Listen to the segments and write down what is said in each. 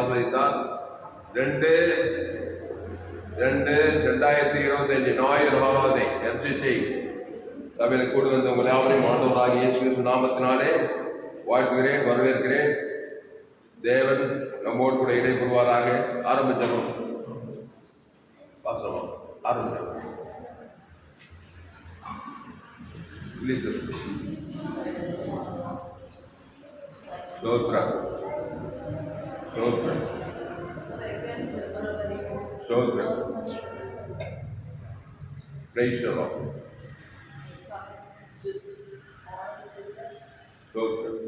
ஆஸ்வதித்தார். 2/2/2025 ஞாயிறு ஆராதனை FCC சபையில் கூடி வந்த உங்கள் யாவரையும் ஆண்டவராகிய இயேசு கிறிஸ்து நாமத்தினாலே வாழ்த்துகிறேன், வரவேற்கிறேன். தேவன் நம்மோடு கூட இடைபெறுவாராக. ஆரம்பிச்சோம் ஆரம்பிச்சோம் ஸ்தோத்திரம் ஸ்தோத்திரம் ஸ்தோத்திரம். Praise the Lord. ஸ்தோத்திரம்.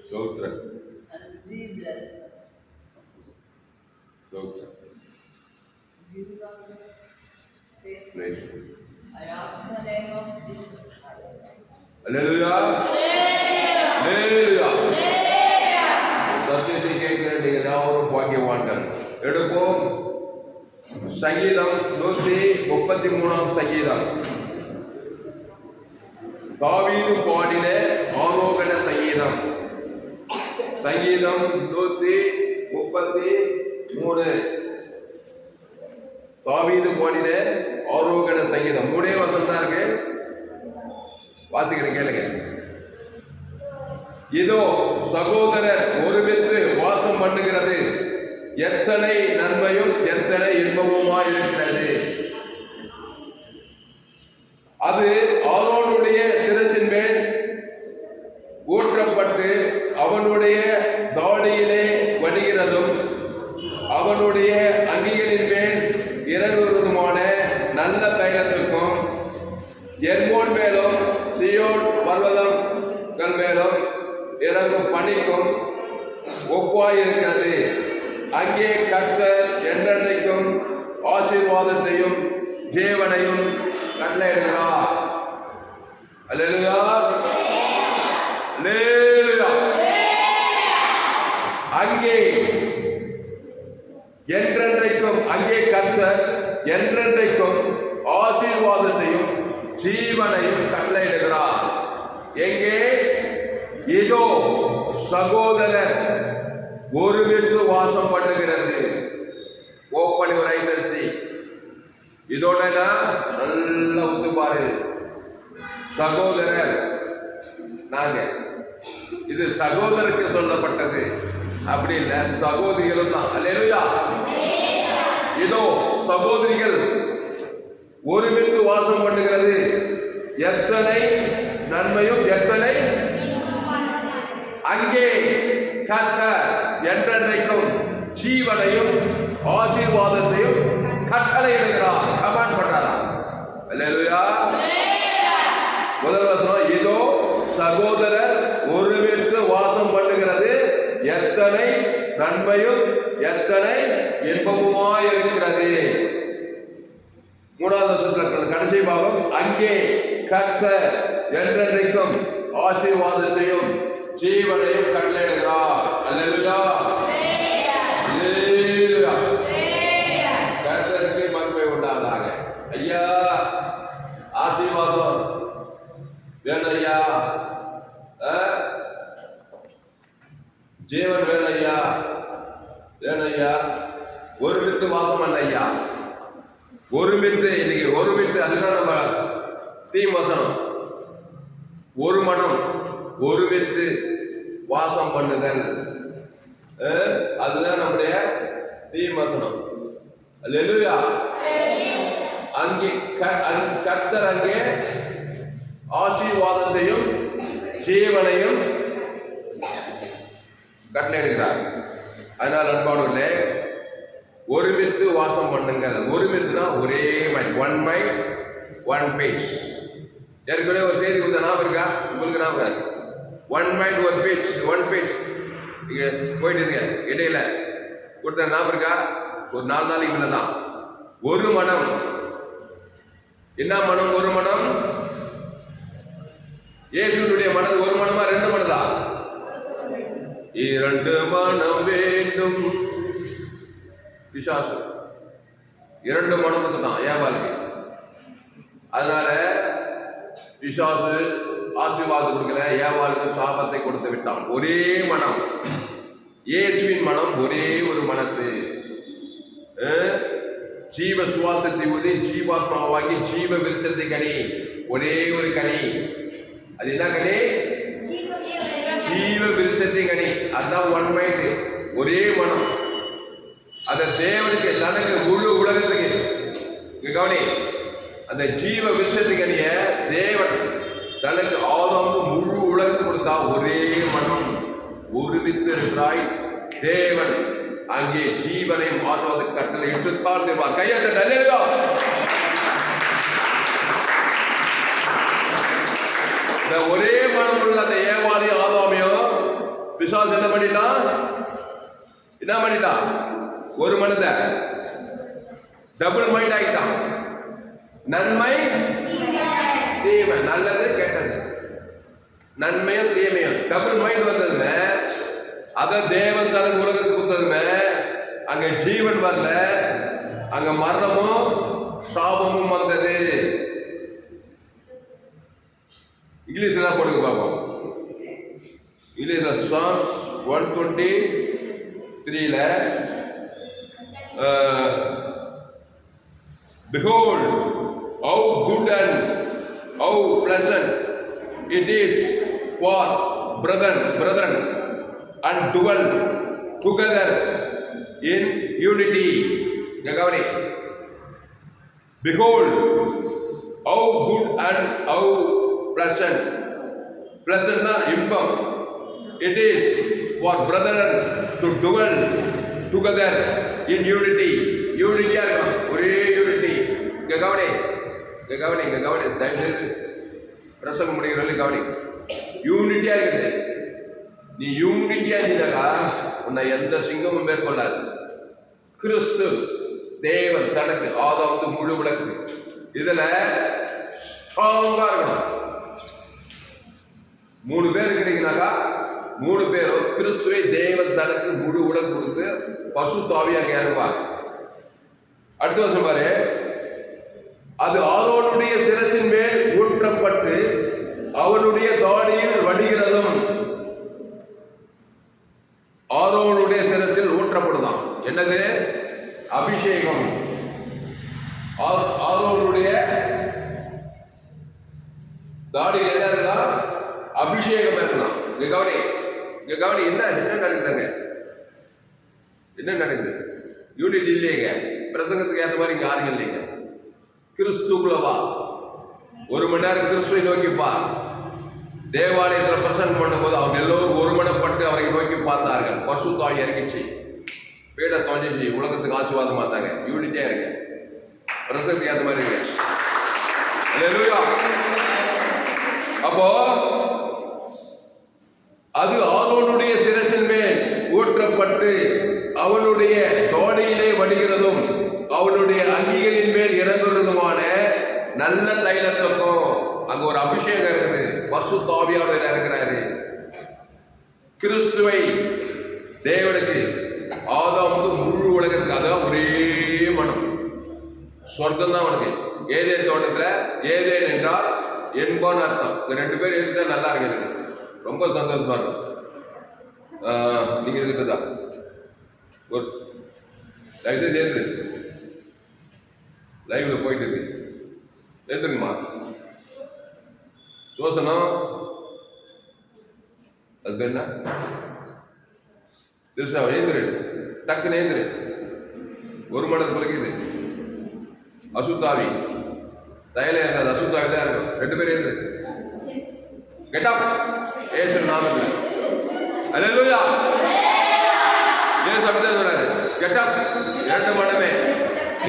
ஸ்தோத்திரம். ஸ்தோத்திரம். Praise God. I ask in the name of Jesus Christ. Hallelujah. Hallelujah. சத்தியத்தை கேட்கிற நீங்கள் யாவரும் பாக்கியவான்கள். எடுப்போம் சங்கீதம் 133 சங்கீதம். தாவீது பாடின ஆரோகண சங்கீதம். சங்கீதம் 133. தாவீது பாடின ஆரோகண சங்கீதம். 3 வசனம் தான் இருக்கு, வாசிக்கிறேன் கேளுங்க. இதோ சகோதரர் ஒருமித்து வாசம் பண்ணுகிறது, எத்தனை நன்மையும் எத்தனை இன்பமுமாய் இருக்கிறது. அது ஆரோனுடைய சிரசின் மேல் ஊற்றப்பட்டு அவனுடைய தாடியிலே வடிகிறதும் அவனுடைய அங்கிகளின் மேல் இறங்குவதுமான நல்ல தைலத்திற்கும் எர்மோன் மேலும் சியோன் பர்வதங்கள் மேலும் இறங்கும் பணிக்கும் ஒப்பாயிருக்கிறது. அங்கே கர்த்தர் என்றென்றைக்கும் ஆசீர்வாதத்தையும் ஜீவனையும் கட்டளையிடுகிறார். அல்லேலூயா அல்லேலூயா. அங்கே என்றென்றைக்கும், அங்கே கர்த்தர் என்றென்றைக்கும் ஆசீர்வாதத்தையும் ஜீவனையும் கட்டளையிடுகிறார். எங்கே? இதோ சகோதரர் ஒருமித்து வாசம் பண்ணுகிறது. ஓப்பன் யுவர் ஐஸ் அண்ட் சீ. இதோட நல்லா ஒத்து பாரு. சகோதரர் நாங்க, இது சகோதரருக்கு சொல்லப்பட்டது, அப்படி இல்லை, சகோதரிகளும் தான். அல்லேலூயா. இதோ சகோதரிகள் ஒருமித்து வாசம் பண்ணுகிறது, எத்தனை நன்மையும் எத்தனை. அங்கே கர்த்தர் என்றென்றைக்கும் ஜீவனையும் ஆசீர்வாதத்தையும் கட்டளையிடுகிறார். கமாண்ட் பண்றாரா? அல்லேலூயா. முதல் வசனம், இதோ சகோதரர் ஒருமித்து வாசம் பண்ணுகிறது, எத்தனை நன்மையும் எத்தனை இன்பமுமாய் இருக்கிறது. 3வது வசனத்தில் கடைசி பாகம், அங்கே கர்த்தர் என்றென்றைக்கும் ஆசீர்வாதத்தையும் ஜீவனையும் கட்டளையிடுகிறார். அல்லேலூயா அல்லேலூயா. கர்த்தருக்கு மகிமை உண்டாவதாக. ஐயா ஆசீர்வாதம் வேணும் ஐயா, ஜீவன் வேணும் ஐயா, வேணும் ஐயா. ஒருமித்து வாசம் பண்ண ஐயா, ஒருமித்து. இன்னைக்கு ஒருமித்து, அதுதான் நம்ம தீம் வசனம். ஒரு மனம் ஒருமித்து வாசம் பண்ணுதல், அதுதான் நம்முடைய தீம் வசனம். அல்லேலூயா. அங்கே கர்த்தர் அங்கே ஆசீர்வாதத்தையும் ஜீவனையும் கட்டளையிடுகிறார். அதனால் அன்பானவர்களே, ஒருமித்து வாசம் பண்ணுங்கள். ஒருமித்துனா ஒரே mind, one mind one page. ஏற்கனவே ஒரு செய்தி கொடுத்த ஞாபகம் இருக்கா உங்களுக்கு? ஞாபகம், one mind one page, one page. இங்கே போயிட்டு இருங்க, இடையில கொடுத்த ஞாபகம் இருக்கா? ஒரு 4 நாளைக்கு முன்ன தான். ஒரு மனம். என்ன மனம்? ஒரு மனம். இயேசுனுடைய மனம் ஒரு மனமா 2 மனதா? 2 மனம் வேண்டும். பிசாசு 2 மனம் தான் ஏன் வாழ்க்கை. அதனால பிசாசு ஆசீர்வாதம் கொடுக்கல, ஏவாளுக்கு சாபத்தை கொடுத்து விட்டான். ஒரே மனம், இயேசுவின் மனம், ஒரே ஒரு மனசு. ஜீவ சுவாசத்தை ஊதி ஜீவாத்மாவாகி ஜீவ விருட்சத்தை கனி, ஒரே ஒரு கனி. அது என்ன கனி? ஜீவ விருட்சத்தை கனி. அதுதான் ஒன் மைண்ட், ஒரே மனம். அந்த தேவனுக்கு, தனக்கு, முழு உலகத்துக்கு. கவனி, அந்த ஜீவ விருட்சத்துக்கனிய தேவன் தனக்கு ஆதாமுக்கு முழு உலகத்துக்கு கொடுத்தா ஒரே மனம் ஒருமித்து இருக்கிறாய். தேவன் அங்கே ஜீவனை ஆசீர்வாத கட்டளை இட்டுத்தான் நிர்வாக கையெழுத்த நல்ல. இந்த ஒரே மனம் உள்ள அந்த ஏவாளையும் ஆதாமையும் பிசாசு என்ன பண்ணிட்டான்? ஒரு மனதை டபுள் மைண்ட் ஆகிட்டான். நன்மை தீமை, நல்லது கெட்டது, நன்மையும் தீமையும் டபுள் மைண்ட் வந்ததுமே, அத தேவன் தனக்கு உலகத்துக்கு கொடுத்ததுமே அங்க ஜீவன் வரல, அங்க மரணமும் சாபமும் வந்தது. இங்கிலீஷ்ல போடுங்க பார்ப்போம். இங்கிலீஷ்ல Psalms 123ல behold how good and how pleasant it is for brethren and dwell together in unity. Gagavani, behold how good and how pleasant na imbam it is for brethren to dwell together in unity. யூனிட்டியா இருக்கணும், ஒரே unity. கவனி, தயவுசெய்து பிரசங்கம் முடிகிற கவனி. யூனிட்டியா இருக்குது. நீ யூனிட்டியா இருந்தாக்கா உன்னை எந்த சிங்கமும் மேற்கொள்ளாது. கிறிஸ்து தேவன் தனக்கு ஆதாமுக்கு முழு உலகு. இதுல ஸ்ட்ராங்கா இருக்கணும். 3 பேர் இருக்கிறீங்கனாக்கா 3 பேரும் கிறிஸ்துவை தேவன் தனக்கு முழு உலகு கொடுத்து பசுத்த ஆவியாக இறங்குவார். அடுத்த வருஷம் பாரு, அது ஆரோனுடைய சிரசின் மேல் ஊற்றப்பட்டு அவனுடைய தாடியில் வடிகிறதும். ஆரோனுடைய சிரசில் ஊற்றப்படுதான். என்னது? அபிஷேகம். ஆரோனுடைய தாடியில் என்ன இருக்கா? அபிஷேகம் இருக்கலாம். கவனி, என்ன நடக்குதுங்க? என்ன நடக்குது? யூனிட் இல்லைங்க. பிரசங்கத்துக்கு ஏற்ற மாதிரி இங்க யாரும் இல்லைங்க. கிறிஸ்துக்குள்ளவா 1 மணி நேரம் கிறிஸ்துவை நோக்கிப்பா. தேவாலயத்தில் பிரசங்கம் பண்ணும்போது அவங்க எல்லோரும் ஒருமனப்பட்டு அவரை நோக்கி பார்த்தார்கள். பரிசுத்த ஆவி இறங்கிச்சு, பீட தோஞ்சிச்சு, உலகத்துக்கு ஆசீர்வாதம் பார்த்தாங்க. யூனிட்டியா இருங்க, பிரசங்கத்துக்கு ஏற்ற மாதிரி இருங்க. அப்போ அது ஆரோனுடைய சிரசின் மேல் ஊற்றப்பட்டு அவனுடைய தோடையிலே வடிகிறதும் அவனுடைய அங்கிகளின் மேல் இறங்குறதுமான நல்ல தைலத்துக்கும். அங்க ஒரு அபிஷேகம் இருக்குது. பரிசுத்த ஆவியானவர் இறங்குறாரு. கிறிஸ்துவை தேவனுக்கு ஆதாமுக்கு முழு உலகத்துக்கு, அதான் ஒரே மனம். சொர்க்கம் தான் உனக்கு. ஏதேன் தோட்டத்துல, ஏதேன் என்றால் என்பான்னு அர்த்தம். இந்த 2 பேர் இருந்தா நல்லா இருக்கு, ரொம்ப சந்தோஷமா இருக்கும். நீங்க இருக்குதா ஒரு லைவ்ல சேர்ந்து லைவ்ல போயிட்டு இருக்கு, சேர்ந்துருங்கம்மா. சோசனம் அது என்ன திருஷா எழுந்துரு, டக்குன்னு எழுந்துரு. ஒரு மடத்து குலைக்குது. அசுத்தாவி தயலே இருக்காது, அசுத்தாவி தான் இருக்கும். 2 பேர் எழுந்துரு. கெட்டா ஏசு நாமத்தில் அல்லேலூயா. ஏசு அப்படிதான் சொல்றாரு. கெட்டா 2 மடமே,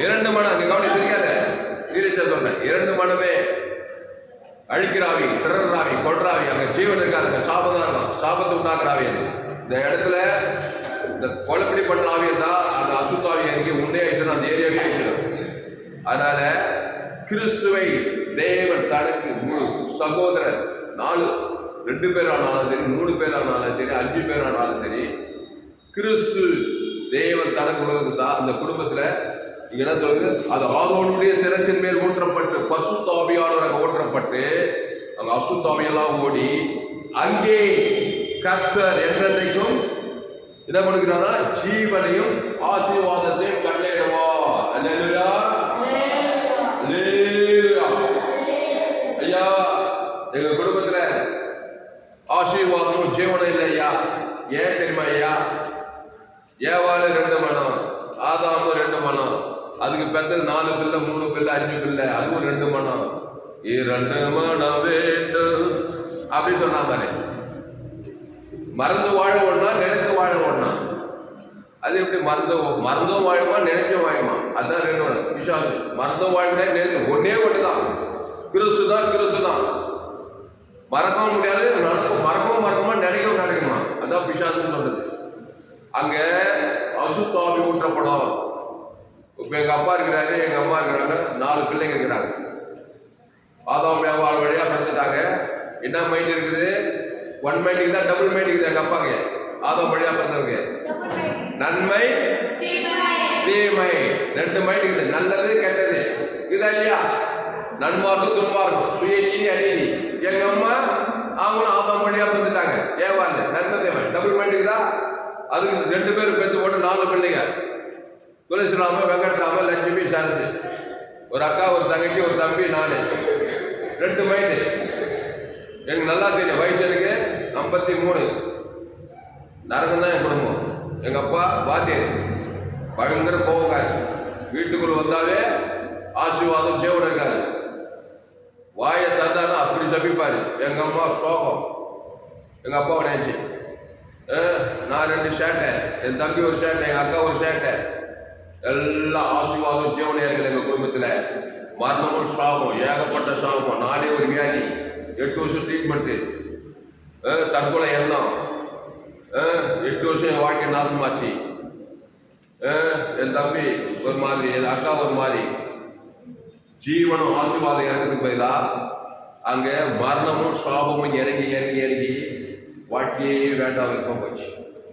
2 மடம். அங்க கவனி தெரியாத, சீரியஸா சொல்றேன். 2 மடமே அழிக்கிறாவி, பிறராவி, கொள்றாவி. அங்க ஜீவன் இருக்காது, சாபம் தான். சாபத்தை உண்டாக்குறாவி. இந்த இடத்துல இந்த கொலைப்படி பண்ற ஆவி இருந்தா அந்த அசுத்தாவி இறங்கி உண்டே ஆயிடுச்சு, அந்த ஏரியாவே ஆயிடுச்சு. அதனால கிறிஸ்துவை தேவன் தனக்கு முழு சகோதரர் 2 பேர் ஆனாலும் சரி, 3 பேர் ஆனாலும் சரி, 5 பேர் ஆனாலும் சரி, கிறிஸ்து தேவன் தனக்கு உலகத்து தான். அந்த குடும்பத்துல இங்க என்ன சொல்லுது? அது ஆரோனுடைய சிரசின் மேல் ஊற்றப்பட்டு பசுத்த ஆவியானவராக ஊற்றப்பட்டு அங்க அசுத்தாவையெல்லாம் ஓடி அங்கே கர்த்தர் என்றென்றைக்கும் என்ன பண்ணுகிறாரா? ஜீவனையும் ஆசீர்வாதத்தையும் கட்டளையிடுவார். அல்லேலூயா, அல்லேலூயா. ஐயா, எங்க குடும்பத்துல ஆசீர்வாதமும் ஜீவனம் இல்லை ஐயா. ஏன் தெரியுமா ஐயா? ஏவாளு 2 மனம், ஆதாமு 2 மனம், அதுக்கு பெற்றது 4 பிள்ளை, 3 பிள்ளை, 5 பிள்ளை, அதுவும் 2 மனம். 2 மனம் வேண்டும் அப்படின்னு சொன்னா பாரு. மறந்து வாழ ஒண்ணா, நினைத்து வாழ ஒண்ணா? அது எப்படி மறந்தும் வாழுமா, நினைச்சும் வாழுமா? அதுதான் 2 மனம். பிசாசு மறந்தும் வாழ்க்கை நினைச்சு ஒன்னே ஒண்ணுதான், கிறிஸ்து தான். மறக்கவும் முடியாது, மறக்கவும் மறக்குமா, நினைக்கவும் நினைக்குமா? அதான் பிசாசுன்னு சொல்றது. அங்க அசுத்தாவி ஊற்றப்படும். இப்ப எங்க அப்பா இருக்கிறாரு, எங்க அம்மா இருக்கிறாங்க, 4 பிள்ளைங்க இருக்கிறாங்க. ஆதாம் ஏவாள் வழியா படுத்துட்டாங்க. என்ன மைண்ட் இருக்குது? 1 மைண்டுக்கு தான், டபுள் மைண்ட் இருக்குது எங்க அப்பாங்க. ஆதாம் வழியா படுத்தவங்க நன்மை தீமை 2 மைண்ட் இருக்குது. நல்லது கெட்டது இதா இல்லையா? நன்மார்க்கும் துன்மார்க்கும், சுய நீதி அநீதி. எங்க அம்மா அவங்களும் ஆதாம் வழியா படுத்துட்டாங்க. ஏவாள் நன்மை தீமை டபுள் மைண்டுக்கு தான். அதுக்கு 2 பேரும் பெற்று போட்டு 4 பிள்ளைங்க. துளசிராம, வெங்கட்ராம, லட்சுமி, சான்சு. ஒரு அக்கா, ஒரு தங்கச்சி, ஒரு தம்பி, 4. 2 மைண்டு. எனக்கு நல்லா தெரியும். வயசு எனக்கு 53. நரகம் தான் என் குடும்பம். எங்க அப்பா வாத்தியார், பயங்கர கோவக்கார். வீட்டுக்குள்ள வந்தாவே ஆசீர்வாதம் ஜீவனம் இருக்காது. வாயை தந்தானா அப்படி சபிப்பாரு. எங்க அம்மா ஸ்லோகம். எங்க அப்பாவை நினைச்சு நான் 2 சேட்டை, என் தம்பி ஒரு சேட்டை, எங்க அக்கா ஒரு சேட்டை. எல்லாம் ஆசீர்வாதம் ஜீவனம் இருக்குது எங்க குடும்பத்துல. மரணமும் சாபம், ஏகப்பட்ட சாபம். 4 ஒரு வியாதி, 8 வருஷம் ட்ரீட்மெண்ட்டு, தற்கொலை எண்ணம், 8 வருஷம் என் வாழ்க்கை நாசமாச்சு. என் தம்பி ஒரு மாதிரி, என் அக்கா ஒரு மாதிரி. ஜீவனும் ஆசீர்வாதம் இறங்கிறதுக்கு பதிலா அங்க மரணமும் சாபமும் இறங்கி வாழ்க்கையே வேண்டாம் இருக்க போச்சு.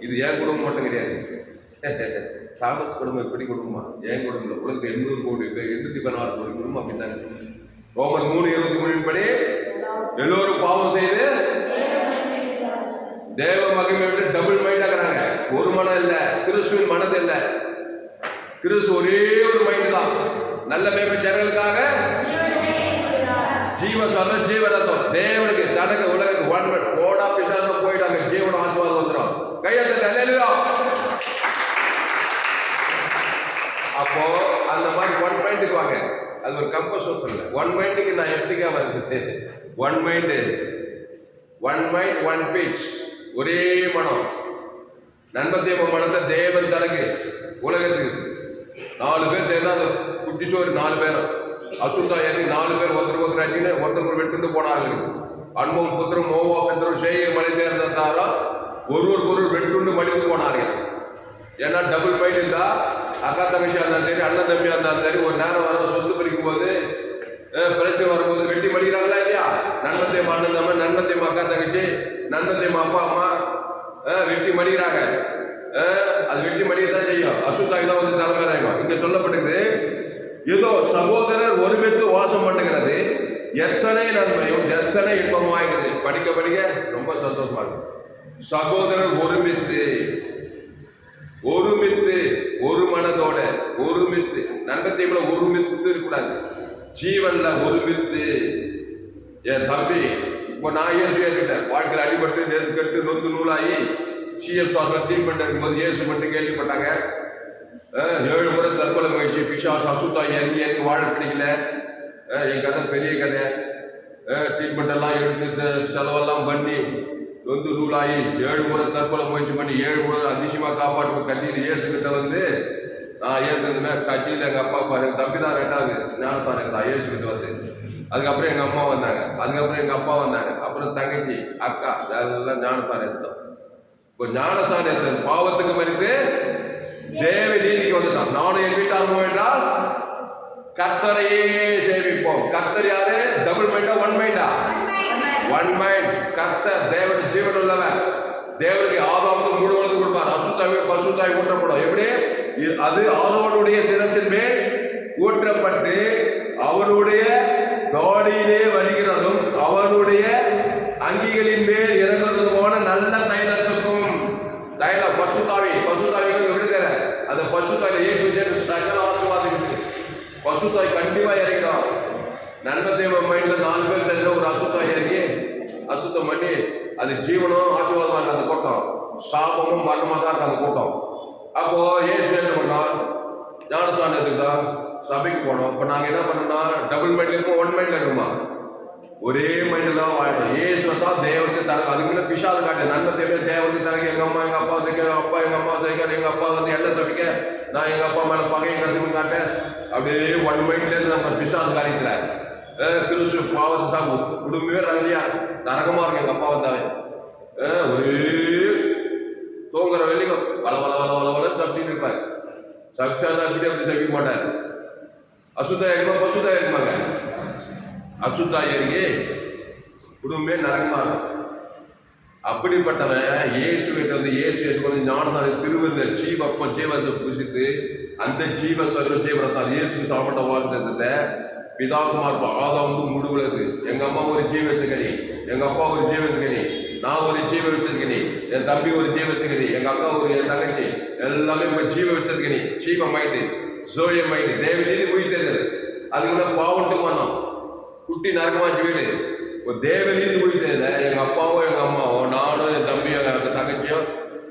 இது என் குடும்பம் மட்டும் கிடையாது. தாமஸ் குடும்பம் எப்படி குடும்பமா? என் குடும்பம் உலகத்துக்கு 800 கோடி பேர், 816 கோடி குடும்பம் அப்படித்தாங்க. ரோமர் 3:23 படி எல்லோரும் பாவம் செய்து தேவ மகிமை விட்டு டபுள் மைண்ட் ஆகிறாங்க. ஒரு மனம் இல்லை, கிறிஸ்துவின் மனது இல்லை. கிறிஸ்து ஒரே ஒரு மைண்ட் தான். நல்ல மேம்பை ஜனங்களுக்காக ஜீவ சொல்ற ஜீவரத்தம் தேவனுக்கு தனக்கு உலகத்துக்கு 1 மைண்ட் போடா பிசாசா போயிட்டாங்க. ஜீவன ஆசீர்வாதம் வந்துடும். கையெழுத்து அல்லேலூயா. அப்போ அந்த மாதிரி 1 மைண்டுக்கு வாங்க. அது ஒரு கம்பல்சன் சொல்ல. 1 மைண்டுக்கு நான் எப்படிக்கா வருது? 1 மைண்ட் 1 பேஜ், ஒரே மனம். நண்பத்தேவ மனத்தை தேவன் தனக்கு உலகத்துக்கு 4 பேர் சேர்ந்தா அந்த குட்டி சோறு 4 பேரும் அசுத்தா ஏறி 4 பேர் ஒருத்தர் ஆச்சுன்னு ஒருத்தர் விட்டு போனார்கள். அன்பும் புத்திரம் மோவா பெத்தரும் சேயர் மலை தேர்ந்தாரா ஒரு பொருள் வெட்டுண்டு மடித்து போனார்கள். ஏன்னா டபுள் மைண்ட் இருந்தா அக்கா தங்கச்சியா இருந்தாலும் சரி, அண்ணன் தம்பியா இருந்தாலும் சரி, ஒரு நேரம் வர சொத்து பிரிக்கும் போது பிரச்சனை வரும்போது வெட்டி மடிக்கிறாங்களா இல்லையா? நண்பத்தையும் அண்ணன் தம்பி, நண்பத்தையும் அக்கா தங்கச்சி, நண்பத்தையும் அப்பா அம்மா வெட்டி மடிக்கிறாங்க. அது வெட்டி மடிக்கத்தான் செய்யும். அசுத்தாகி தான் வந்து தலைமையாகும். இங்க சொல்லப்பட்டது ஏதோ சகோதரர் ஒருமித்து வாசம் பண்ணுகிறது எத்தனை நன்மையும் எத்தனை இன்பமும் ஆகிறது. படிக்க ரொம்ப சந்தோஷமா இருக்கு. சகோதரர் ஒருமித்து ஒரு மனதோட ஒருமித்து, நண்பத்தையும் ஒருமித்து இருக்கக்கூடாது. ஜீவன்ல ஒருமித்து. என் தம்பி இப்போ நான் இயேசு ஏற்றுக்கிட்டேன். வாழ்க்கையில் அடிபட்டு நெருப்பு கட்டு நொந்து நூலாகி சிஎம் சாஸ்திரம் ட்ரீட்மெண்ட் இருக்கும்போது இயேசு மட்டும் கேள்விப்பட்டாங்க. 7 முறை தற்கொலை முயற்சி, பிசாசு அசுத்தா இறங்கி வாழ பிடிக்கல. என் கதை பெரிய கதை. ட்ரீட்மெண்ட் எல்லாம் எடுத்து செலவெல்லாம் பண்ணி நொந்து நூலாகி 7 முறை தற்கொலை முயற்சி பண்ணி 7 முறை அதிசயமாக காப்பாற்று கட்சியில் இயேசுக்கிட்ட வந்து நான் ஏற்கனவே கட்சியில் எங்கள் அப்பா அப்பா எங்கள் தம்பி தான் 2வது ஞானசாரம் இருந்தா இயேசுக்கிட்ட வந்து. அதுக்கப்புறம் எங்கள் அம்மா வந்தாங்க, அதுக்கப்புறம் எங்கள் அப்பா வந்தாங்க, அப்புறம் தங்கச்சி அக்கா எல்லாம் ஞானசாரம் எடுத்தோம். இப்போ ஞானசாரம் எடுத்தது பாவத்துக்கு மறித்து தேவ நீதிக்கு வந்துட்டான். நானும் என் வீட்டார் என்றால் கர்த்தரையே சேவிப்போம். கர்த்தர் யாரு? டபுள் மைண்டா 1 மைண்டா? 1 மைண்ட். கர்த்தர் தேவன் ஜீவன் உள்ளவன். தேவனுக்கு ஆதாமுக்கு முழு உலகத்தை கொடுப்பார். அசுத்தாவி பசுத்தாய் ஊற்றப்படும். எப்படி? அது ஆரோனுடைய சிரசின் மேல் ஊற்றப்பட்டு அவனுடைய தாடியிலே வருகிறதும் அவனுடைய அங்கிகளின் மேல் இறங்குறது போன நல்ல தைலத்துக்கும் தைலம் பசுத்தாவிக்கு விடுகிற அந்த பசுத்தாவில ஏற்று சகல ஆசீர்வாதம் பசுத்தாய் கண்டிப்பா இறங்கிடும். நன்மை தேவ மைண்ட்ல 4 பேர் சேர்ந்த ஒரு அசுத்தாய் இறங்கி அசுத்தம் பண்ணி அது ஜீவனும் ஆசீர்வாதமா இருக்கு அந்த கூட்டம், சாபமும் மரணமா தான் இருக்கு அந்த கூட்டம். அப்போ ஏசு என்ன பண்ணோம், ஞானஸ்தானத்துக்கு தான் சபைக்கு போனோம். இப்போ நாங்கள் என்ன பண்ணோம்னா டபுள் மைண்ட்ல இருக்கோம், 1 மைண்ட்ல இருக்குமா, ஒரே மைண்டில் தான் வாழணும். ஏசுவை தான் தேவனுக்கு தரங்க. அதுக்கு முன்னே பிசாசு காட்டு நன்மை தேவை தேவனுக்கு தரங்க. எங்கள் அம்மா எங்கள் அப்பா தைக்க, அப்பா எங்கள் அம்மா தைக்க, எங்கள் அப்பா வந்து எண்ணெய் சமைக்க, நான் எங்கள் அப்பா மேலே பகையை கசிமு காட்டேன். அப்படியே 1 மைண்ட்லேருந்து நம்ம பிசாசு காரியத்தில் கிறிஸ்து பாவத்தை தான் குடும்பமே ரகலையா நரகமாக இருக்கு. எங்கள் அப்பாவை தவிர ஒரே தூங்குற வெளியும் வள சப்டின்னு இருப்பார். சப்சா அப்படி சபிக்க மாட்டார். அசுத்தா இருக்குமா பசுத்தா இருக்குமாங்க, அசுத்தா இறங்கி குடும்பமே நரகமாக இருக்கும். அப்படிப்பட்டவன் இயேசு வீட்டு வந்து இயேசு எடுத்து ஞானசாரி திருவிருந்த ஜீவப்பம் ஜீவத்தை புசித்து அந்த ஜீவ சொல்ற ஜீவனத்தை அது இயேசுக்கு சாப்பிட்ட வாழ்க்கை பிதாகுமார் ஆதம் வந்து முழுவதுக்கு. எங்கள் அம்மா ஒரு ஜீவ வச்சுக்கணி, எங்கள் அப்பா ஒரு ஜீவ வச்சுக்கணி, நான் ஒரு ஜீவ வச்சிருக்கணி, என் தம்பி ஒரு ஜீவ வச்சுக்கணி, எங்கள் அக்கா ஒரு என் தங்கச்சி எல்லாமே இப்போ ஜீவ வச்சிருக்கணி. ஜீவ மைண்டு ஜோய மைண்டு தேவ நீதி உயிர்த்தது. அதுக்கு முன்னாடி பாவத்துக்கு வந்தோம், குட்டி நரகமாச்சு வீடு. இப்போ தேவ நீதி உயிர்த்ததில்ல. எங்கள் அப்பாவும் எங்கள் அம்மாவும் நானும் என் தம்பியும் எங்கள் தங்கச்சியும்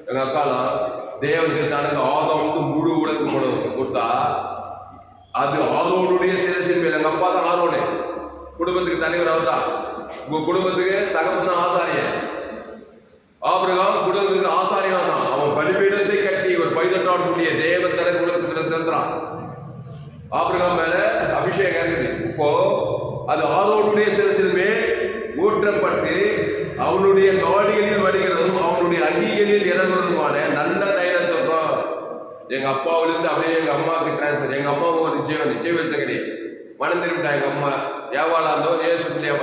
எங்கள் அக்காலாம் தேவனுக்கு தனக்கு ஆதம் வந்து முழு உலகம் கொடுத்தா அது ஆரோனுடைய சிறசின் மேல். எங்கள் அப்பா தான் ஆரோனு, குடும்பத்துக்கு தலைவர் அவர் தான். உங்கள் குடும்பத்துக்கு தகப்பன் தான் ஆசாரியன். ஆபிரகாம் குடும்பத்துக்கு ஆசாரியன் தான். அவன் பலிபீடத்தை கட்டி ஒரு 18 ஆண்டுடைய தேவ தலை குலத்துக்கு சென்றான். ஆபிரகாம் மேல அபிஷேகம் இருக்குது. இப்போ அது ஆரோனுடைய சிறசின் மேல் ஊற்றப்பட்டு அவனுடைய தாடிகளில் வருகிறதும் அவனுடைய அங்கிகளில் இறங்குறதுமான நல்ல தைலத்துவம் எங்கள் அப்பாவிலிருந்து அப்படியே எங்கள் அம்மாவுக்கு டிரான்ஸ்ஃபர். எங்கள் அம்மாவும் ஒரு ஜீவச்சகடி மனம் திரும்பிட்டா. எங்கள் அம்மா ஏவாளா இருந்தோ ஏசு பிள்ளையா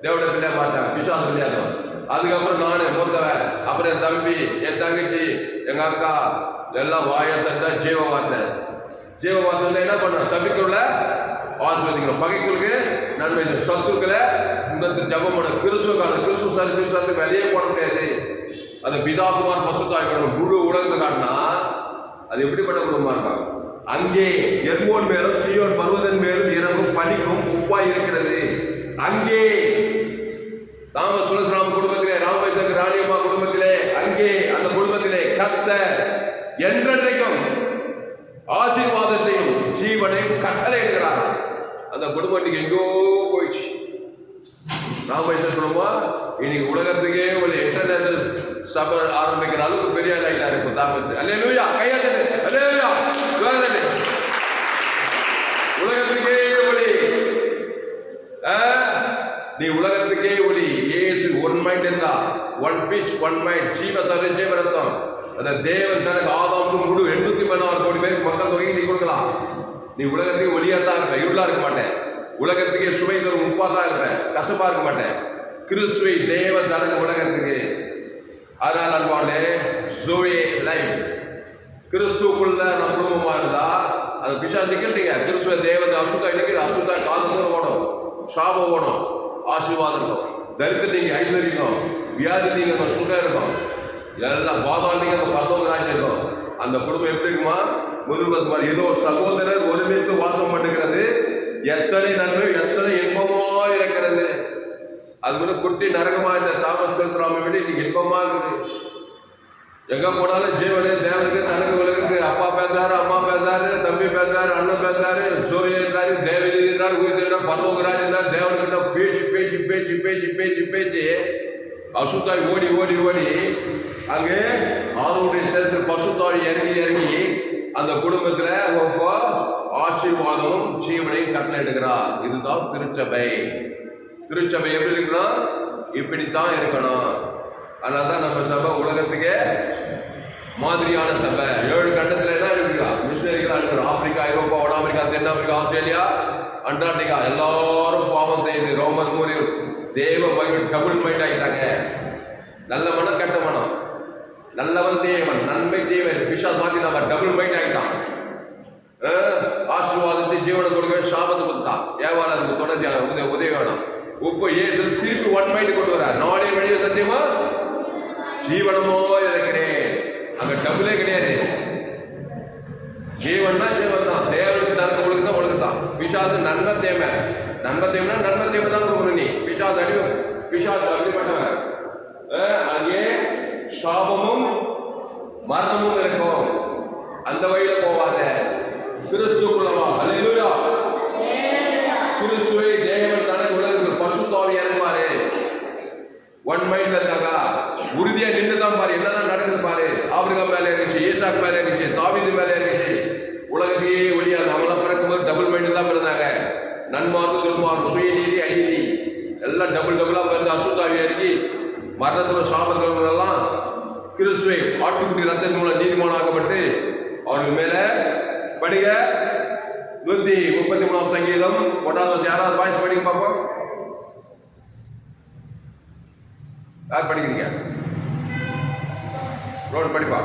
தேவட பிள்ளையா பார்த்தேன், விசுவாச பிள்ளையா இருந்தோம். அதுக்கப்புறம் நான் மூத்தவன், அப்புறம் என் தம்பி என் தங்கச்சி எங்கள் அக்கா எல்லாம் வாயத்தான் ஜீவ வார்த்தை வந்து என்ன பண்ணோம், சபிக்குள்ள ஆசிர்வதிக்கணும், பகைக்குழுக்கு நன்மை, சத்துக்களை உங்களுக்கு ஜபம் பண்ண கிறிஸ்துவ சர்வீஸ் வெளியே போட முடியாது. அந்த பிதாகுமார் பசுத்தாய் முழு உலகத்தை காட்டினா அது எப்படிப்பட்ட குடும்பமா இருக்காங்க. அங்கே எர்மோன் மேலும் சீயோன் பர்வதன் மேலும் இறங்கும் பனிக்கும் உப்பாய் இருக்கிறது. அங்கே தாமஸ் சுலசராம குடும்பத்திலே, ராமேஸ்வரன் ராணியம்மா குடும்பத்திலே, அங்கே அந்த குடும்பத்திலே கர்த்தர் என்றைக்கும் ஆசீர்வாதத்தையும் ஜீவனையும் கட்டளையிடுகிறார். அந்த குடும்பம் எங்கோ போயிடுச்சு. ராமேஸ்வரன் குடும்பம் இன்னைக்கு உலகத்துக்கே ஒரு இன்டர்நேஷனல் சபை ஆரம்பிக்கிற அளவுக்கு பெரிய ஆயிட்டா இருக்கும் தாமஸ். அல்லேலூயா, கையாதது, அல்லேலூயா, உலகத்துக்கே ஒளி. நீ உலகத்துக்கே ஒளி. இயேசு 1 மைண்ட் இருந்தா, 1 பீச் 1 மைண்ட் ஜீவரத்தம். அந்த தேவன் தனக்கு ஆதாமுக்கு முழு 816 கோடி பேருக்கு மக்கள் தொகையை நீ கொடுக்கலாம். நீ உலகத்துக்கு ஒளியா தான் இருப்ப, இருளா இருக்க மாட்டேன். உலகத்துக்கே சுவை தரும் உப்பா தான் இருப்பேன், கசப்பா இருக்க மாட்டேன். கிறிஸ்துவை தேவன் தனக்கு உலகத்துக்கு. அதனால் அன்பானே ஜோயே லைஃப் கிறிஸ்துக்குள்ள நம்ம குடும்பமா இருந்தா அந்த பிசாசு நிற்கிறீங்க. கிறிஸ்துவ தேவன் அசுத்தா நிற்கிற அசுத்தா காதல் ஓடும், சாபம் ஓடும், ஆசீர்வாதம் இருக்கும், தரித்திரம் நீங்க ஐஸ்வர்யம், வியாதி நீங்க சுகம் இருக்கும், எல்லாம் பாதாளம் நீங்க பரலோக ராஜ்யம் இருக்கும். அந்த குடும்பம் எப்படி இருக்குமா, முதல் ஏதோ சகோதரர் ஒருமித்து வாசம் பண்ணுகிறது, எத்தனை நன்மை எத்தனை இன்பமோ இருக்கிறது. அது கூட குட்டி நரகமா இந்த தாமஸ் சுலசராம விட இன்னைக்கு இன்பமா இருக்குது. எங்க போனாலும் ஜீவனே தேவனுக்கு தனக்கு உலகத்துக்கு. அப்பா பேசுறாரு, அம்மா பேசுறாரு, தம்பி பேசுறாரு, அண்ணன் பேசுறாரு, சூரியன்றாரு, தேவனாரு, உயிர்த்தார், பரலோகராஜ் தேவனுக்கிட்ட பேச்சு பேச்சு பேச்சு பேச்சு பேச்சு பேச்சு அசுத்தாய் ஓடி ஓடி ஓடி அங்கே ஆரோடைய சேர்த்து பசுத்தாய் இறங்கி அந்த குடும்பத்துல ஆசீர்வாதமும் ஜீவனையும் கட்டளையிடுகிறார். இதுதான் திருச்சபை. திருச்சபை எப்படி இருக்கணும், இப்படித்தான் இருக்கணும். அதனால்தான் நம்ம சபை உலகத்துக்கே மாதிரியான சபை. 7 கண்டத்துல என்ன இருக்கா, மிஷினரிகள் அனுப்புறோம். ஆப்பிரிக்கா, ஐரோப்பா, வட அமெரிக்கா, தென் ஆப்பிரிக்கா, ஆஸ்திரேலியா, அண்டார்டிகா எல்லாரும் பாவம் செய்து ரோமர் மூலி தேவ டபுள் மைண்ட் ஆகிட்டாங்க. நல்ல மனம் கெட்ட மனம், நல்லவன் தேவன் நன்மை தேவன் விஷால் மாற்றி நம்ம டபுள் மைண்ட் ஆகிட்டான். ஆசீர்வாதத்தை ஜீவனை கொடுக்க சாபத்தை கொடுத்தான். வியாபாரத்துக்கு தொடர்ந்து உதவி வேணும். இப்போ ஏசு திருப்பி ஒன் மைண்ட் கொண்டு வர. நானே வழியோ சத்தியமா ஜீவனமோ இருக்கிறேன். அங்க டபுளே கிடையாது. ஜீவன் தான் ஜீவன் தான். தேவனுக்கு தனக்கு உனக்கு தான் உனக்கு தான். பிசாசு நன்மை தேவை. நன்மை தேவைன்னா நன்மை தேவை தான் கொடுக்கணும். நீ பிசாசு அப்படிப்பட்டவன். அங்கே சாபமும் மரணமும் இருக்கும். அந்த வழியில போவாத. கிறிஸ்துக்குள்ளவா. அல்லேலூயா. கிறிஸ்துவை தேவன் தனக்கு உலகத்துக்கு பசுத்தாவி இறங்குவாரு. ஒன் மைண்ட்ல இருந்தாங்க. உறுதியா நின்று தான் பாரு. என்னதான் நடக்குது பாரு. ஆபிரகாம் மேல இருந்துச்சு, ஈசாக்கு மேல இருந்துச்சு, தாவீது மேல இருந்துச்சு. உலகத்தையே ஒளியாது. அவங்கள பிறக்கும்போது டபுள் மைண்ட் தான் பிறந்தாங்க. நன்மார்க்கு துன்மார்க்கு, சுயநீதி அநீதி எல்லாம் டபுளா பிறந்து அசுத்தாவி இறங்கி மரணத்துல சாபங்கள் எல்லாம் கிறிஸ்துவை ஆட்டுக்குட்டி ரத்தத்தின் மூலம் நீதிமானாக்கப்பட்டு அவர்கள் மேல படிக 133 சங்கீதம் 1 யாராவது வாய்ஸ் படிக்க பார்ப்போம். யார் படிக்கிறீங்க? ரோடு படிப்பா.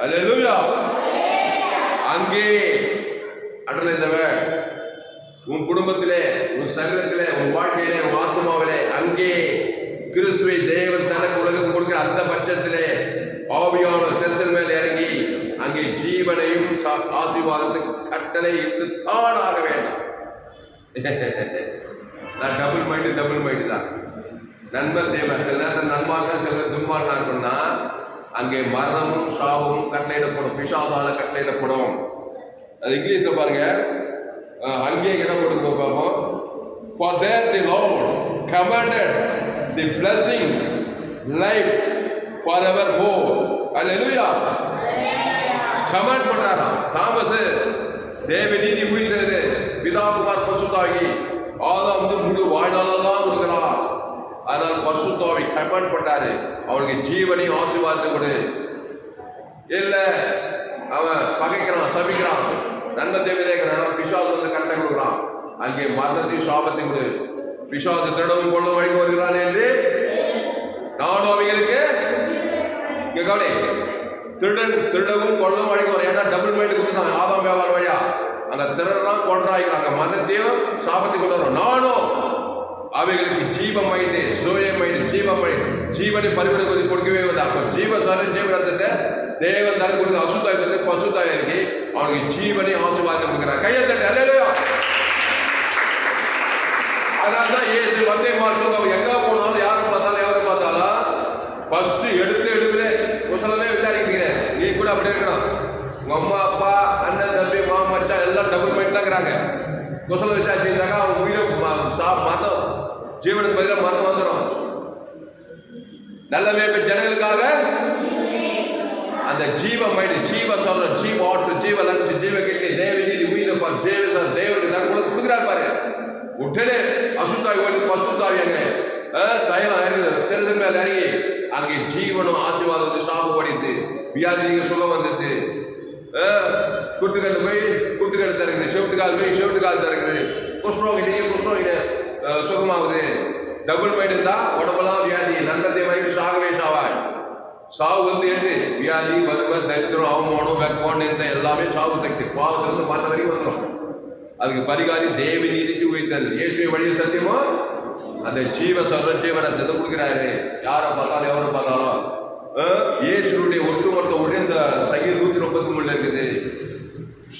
அல்லேலூயா. அங்கே அன்றலைந்தவர் உன் குடும்பத்திலே, உன் சரீரத்திலே, உன் வாழ்க்கையிலே, உன் ஆத்மாவிலே அங்கே கிறிஸ்துவை தேவன் தனக்கு உலகம் கொடுக்கிற அந்த பட்சத்திலே ஆவியான செல்சல் மேல் இறங்கி அங்கே ஜீவனையும் ஆசீர்வாதத்துக்கு கட்டளை இட்டு தானாக வேண்டாம். நான் டபுள் மைண்டு தான். நண்பர் தேவன் சில நேரத்தில் நன்மார்க்கா சில துன்மார்க்கா இருக்குன்னா அங்கே மரணமும் சாபமும் கட்டளையிடப்படும். பிசாசால கட்டளையிடப்படும். அது இங்கிலீஷ்ல பாருங்க. அங்கே என்ன போட்டு பார்ப்போம். For there the Lord commanded the blessing life forevermore. Hallelujah. Command பண்றாராம். தாமஸ் தேவ நீதி உயிர்த்தது பிதா குமார் பசுத்தாகி ஆதாம் முழு வாழ்நாளெல்லாம் கொடுக்கிறார். அதனால் பசுத்தாவி கமாண்ட் பண்றாரு. அவனுக்கு ஜீவனை ஆசீர்வாதத்தை கொடு. இல்ல அவன் பகைக்கிறான், சபிக்கிறான், நன்மை தேவையில்லைங்கிறான். பிசாசு வந்து கரெக்டாக கொடுக்குறான். அங்கே மரணத்தையும் சாபத்தையும் கொடு. பிசாசு திருடவும் கொள்ளவும் வழிக்கு வருகிறான் என்று நானும் அவைகளுக்கு இங்க கவலை. திருடவும் கொள்ளவும் வழிக்கு வரும். ஏன்னா டபுள் மைண்ட் கொடுத்துட்டான் ஆதாம் வியாபாரம் வழியா. அந்த திருடெல்லாம் கொன்றாய்க்கிறாங்க. மரணத்தையும் சாபத்தையும் கொண்டு வரும். நானும் அவைகளுக்கு ஜீவமைந்து சூரியமைந்து ஜீவனை பரிவனை குறித்து கொடுக்கவே வந்து. அப்போ ஜீவசாரம் ஜீவரத்தை தேவன் தனக்கு கொடுத்து அசுத்தாயத்தை பசுத்தாய் இருக்கு. அவனுக்கு ஜீவனை ஆசீர்வாதம் கொடுக்கிறார். கையை தட்டு. அல்லேலூயா. அதனால்தான் இயேசு வந்தே மார்க்கம் அவர் எங்க போனாலும் யாரை பார்த்தாலும் ஃபர்ஸ்ட் எடுப்பிலே குசலமே விசாரிக்கிறீங்க. நீ கூட அப்படி இருக்கணும். உங்க அம்மா அப்பா அண்ணன் தம்பி மாமா மச்சான் எல்லாம் டபுள் மைண்ட் தான் இருக்கிறாங்க. குசலம் விசாரிச்சிருந்தாங்க அவங்க உயிரை மரணம் ஜீவனுக்கு பதிலாக மரணம் வந்துடும். நல்ல வேப்ப ஜனங்களுக்காக அந்த ஜீவ மைண்ட், ஜீவ சொல்ற, ஜீவ ஆற்று, ஜீவ லட்சம், ஜீவ கேட்க தேவ நீதி உயிரை தேவனுக்கு தன் கூட கொடுக்குறாரு பாரு. உடனே அசுத்தாவி ஓடி பசுத்தாவி அங்கே தைலம் இறங்குது. சிறந்த மேல இறங்கி அங்கே ஜீவனும் ஆசீர்வாதம் வந்து சாபம் ஓடிது. வியாதி நீங்க சுகம் வந்தது. குட்டுக்கண்டு போய் குட்டுக்கண்டு தருக்குது. செவிட்டுக்கால் போய் செவிட்டுக்கால் தருக்குது. குஷ்ணோகிட்ட சுகமாகுது. டபுள் மைண்ட் இருந்தா உடம்பெல்லாம் வியாதி. நன்றத்தை மாதிரி சாகவே சாவாய். சாவு வந்து என்று வியாதி வறுமை தரித்திரம் அவமானம் வெக்கமானம் இந்த எல்லாமே சாவு சக்தி. பாவத்திலிருந்து மரண வரைக்கும் வந்துடும். அதுக்கு பரிகாரி தேவ நீதிக்கு உயிர்த்தது. இயேசுவை வழியில் சத்தியமோ அந்த ஜீவ சொல்ற ஜீவனத்தை கொடுக்கிறாரு. யாரை பார்த்தாலும் எவரை பார்த்தாலும் இயேசுடைய ஒட்டுமொத்த உடனே இந்த சங்கீதம் 133 இருக்குது.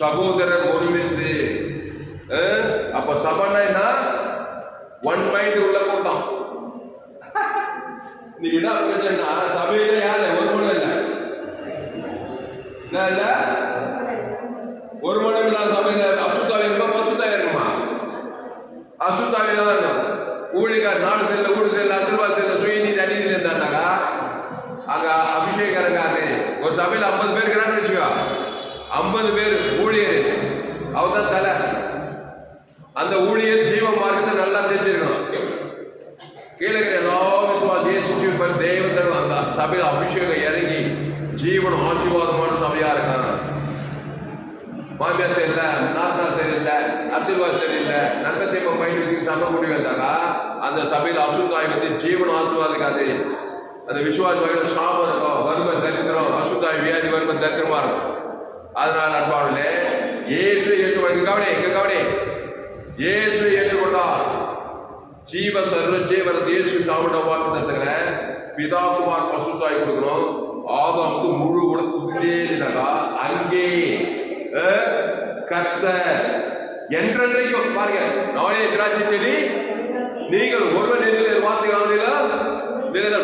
சகோதரன் ஒருமித்து. அப்ப சபைன்னா ஒன் மைண்ட் உள்ள கூட்டம். நீங்க என்ன பிரச்சனை? சபையில யாரு ஒரு மனம் இல்லை. ஒரு மனம் இல்லாத சபையில அசுத்தாவி இருக்குமா பசுத்தாவி இருக்குமா? அசுத்தாவி தான் இருக்கும். ஊழியக்கார் நாடு தெரியல, ஊடு தெரியல, ஆசீர்வாதம் தெரியல, சுயநீதி அநீதி இருந்தாருனாக்கா அங்க அபிஷேகம் இறங்காது. ஒரு சபையில 50 பேர் இருக்கிறாங்கன்னு வச்சுக்கோ. மாமியார் சரியில்லை, நாத்தனார் சரியில்லை, அரசியல்வாதி சரியில்லை, நண்பத்தை மைண்ட் வச்சு சண்டை போட்டு வந்தாங்க. அந்த சபையில் அசுத்தாய் வந்து ஜீவனம் ஆசுவாதிக்காது. அந்த விசுவாச சாபம் இருக்கும், வறுமை தரித்திரம், அசுத்தாய் வியாதி வறுமை தரித்திரமா இருக்கும். அதனால அன்பாவிலே இயேசு ஏற்றுக்கொண்டார். எங்க கவனி, இயேசு ஏற்றுக்கொண்டார். ஜீவ சர்வ ஜீவரத்து இயேசு சாப்பிட்ட வாக்குத்தத்தங்களை பிதா குமார் பசுத்தாய் கொடுக்கணும். ஆதாமுக்கு முழு கூட குத்தேனாக்கா அங்கே கர்த்தர் என்றென்றைக்கும் பாருங்க. நானே திராட்சை செடி, நீங்கள் ஒருவன் நிலையில் வார்த்தைகள்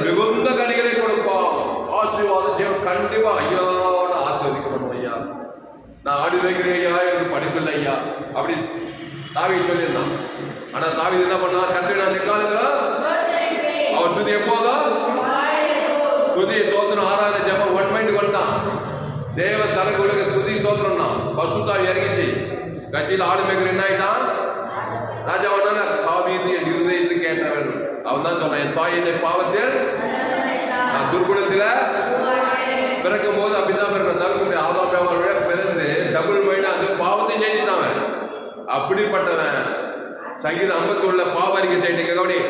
மிகுந்த கனிகளை கொடுப்போம். ஆசீர்வாதம் ஜீவன் கண்டிப்பா. ஐயா நான் ஆசீர்வதிக்கப்படும் ஐயா, நான் ஆடு வைக்கிறேன் ஐயா, எனக்கு படிப்பில்லை ஐயா அப்படி தாவீது சொல்லியிருந்தான். ஆனா தாவீது என்ன பண்ணா, கர்த்தருடைய காலத்துல அவர் துதி எப்போதும் துதி தோத்திரம் ஆராதனை ஜெபம் ஒன் மைண்ட் வந்துட்டான். தேவ தலைக்குள்ள துதி தோத்திரம்னா பசுத்தாய் இறங்கிச்சு. கட்சியில் ஆடு மேய்க்கிற என்ன ஆயிட்டான், ராஜாவான தாவீது என் இருதயத்தை கேட்டவன். அவன் தான் சொன்னான், என் தாயினை பாவத்தில் நான் துர்குணத்துல பிறக்கும் போது அப்படிதான் பிறக்க தவிர்க்க ஆதாம் பிறந்து டபுள் மைண்ட் அந்த பாவத்தை ஜெயிச்சிட்டான். அப்படிப்பட்டவன் சங்கீதம் 51 பாவ அறிக்கை செய்ய கவனி.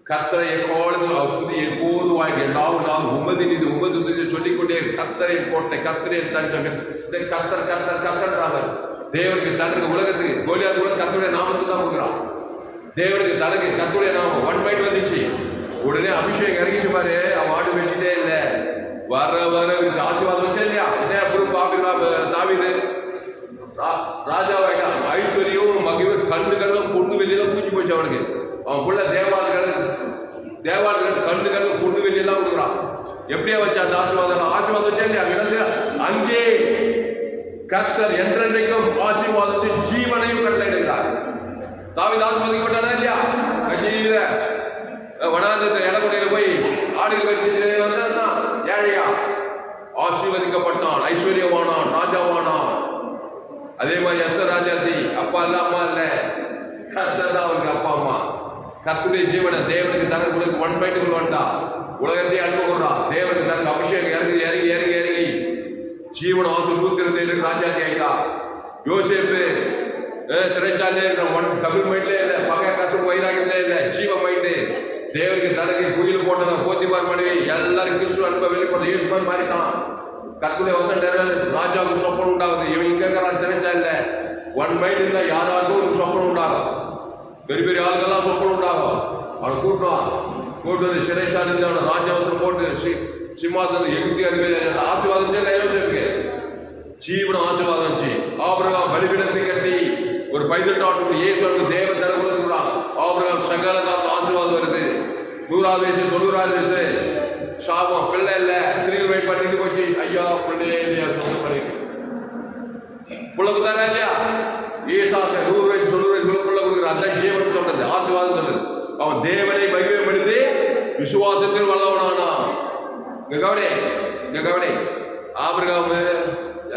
கர்த்தரை எக்காலத்தில் அவர் துதி எப்போது வாங்கி எல்லாவும் நாள் உமது நீதி உமது துதி சொல்லிக்கொண்டே கர்த்தரை கோட்டை, கர்த்தரை தஞ்சம், கர்த்தர் கர்த்தர் கர்த்தன்றாவர். தேவனுக்கு தனக்கு உலகத்துக்கு கோலியாத் கூட கர்த்தருடைய நாமத்தை தான் கொடுக்குறான். தேவனுக்கு தனக்கு கர்த்தருடைய நாமம் ஒன் மைண்ட் வந்துச்சு. உடனே அபிஷேகம் இறங்கிச்சு பாரு. அவன் ஆடு வச்சுட்டே இல்லை, வர வர ஆசீர்வாதம் வச்சா இல்லையா. என்ன குரூப் பார்க்கலாம். தாவீது ராஜாவாயிட்டான். ஐஸ்வர்யம் மகிழ்வு கண்டுகளும் பொண்ணு வெளியெல்லாம் பூச்சி போச்சு அவனுக்கு. அவன் புள்ள தேவாலயங்கள் கண்டுகள் பொண்ணு வெளியெல்லாம் கொடுக்குறான். எப்படியா வச்சா அந்த ஆசீர்வாதம் வச்சா இல்லையா. அங்கே கர்த்தர் என்றென்றைக்கும் ஆசீர்வாதத்தை ஜீவனையும் கட்டளையிடுகிறார். தாவீது ஆசீர்வதிக்கப்பட்டானா இல்லையா. கட்சியில வனாந்தரத்தில் இடமுறையில போய் ஆடுகள் வச்சு வந்தான். ஏழையா ஆசீர்வதிக்கப்பட்டான், ஐஸ்வர்யவானான், ராஜாவானான். அதே மாதிரி எஸ்தர் ராஜாத்தி அப்பா இல்ல அம்மா இல்ல, கர்த்தர் தான் அவருக்கு அப்பா அம்மா. கர்த்தருடைய ஜீவனை தேவனுக்கு தனக்கு ஒன் மைண்டுக்குள் வந்தா உலகத்தையே அன்பு கொள்றான். தேவனுக்கு தனக்கு அபிஷேகம் இறங்கி இறங்கி இறங்கி இறங்கி ஜீவன ஆசூர் 127 ராஜாத்தி ஆயிட்டா. யோசேப்பு சிறைச்சாலே இருக்கிற டபுள் மைண்ட்லேயே இல்லை, பகை கஷ்டம் வைராகியத்திலே இல்லை, ஜீவ மைண்டு. தேவனுக்கு தனக்கு குயில் போட்டதான் போத்திபார் மனைவி எல்லாரும் கிறிஸ்துவ அன்பை வெளிப்படுத்த யூசுமான் மாறிட்டான். கர்த்தருடைய வசனம் ராஜாவுக்கு சொப்பனம் உண்டாகுது. இவன் இங்க இருக்கிறான் சிறைச்சா இல்லை. ஒன் மைண்ட் இருந்தா யாராருக்கும் உனக்கு சொப்பனம் உண்டாகும். பெரிய பெரிய ஆளுகள்லாம் சொப்பனம் உண்டாகும். அவனை கூட்டுவான், கூட்டு வந்து சிறைச்சாலை அவனை ராஜாவசம் போட்டு சிம்மாசனம் எகுத்தி அதுவே ஆசீர்வாதம் யோசிச்சிருக்கு. ஜீவன ஆசீர்வாதம் இருந்துச்சு. ஆபிரகாம் பலிபீடத்தை கட்டி ஒரு பைதல் டாக்டர் ஏசுக்கு தேவ தரப்படுறான். ஆபிரகாம் சகல காலத்து ஆசீர்வாதம் வருது. 100வது வயசு 90வது வயசு சாபம், பிள்ளை இல்லை, ஸ்திரீகள் வெயிட் பண்ணிட்டு போச்சு. ஐயா பிள்ளையே இல்லையா சொந்த பண்ணி பிள்ளை கொடுத்தாங்க இல்லையா. ஈசாக்கு 100 வயசு 90 வயசு பிள்ளை கொடுக்குற அந்த ஜீவன் சொல்றது ஆசீர்வாதம் சொல்றது. அவன் தேவனை மகிமைப்படுத்தி விசுவாசத்தில் வல்லவனானா. கவனி ஆபிரகாம்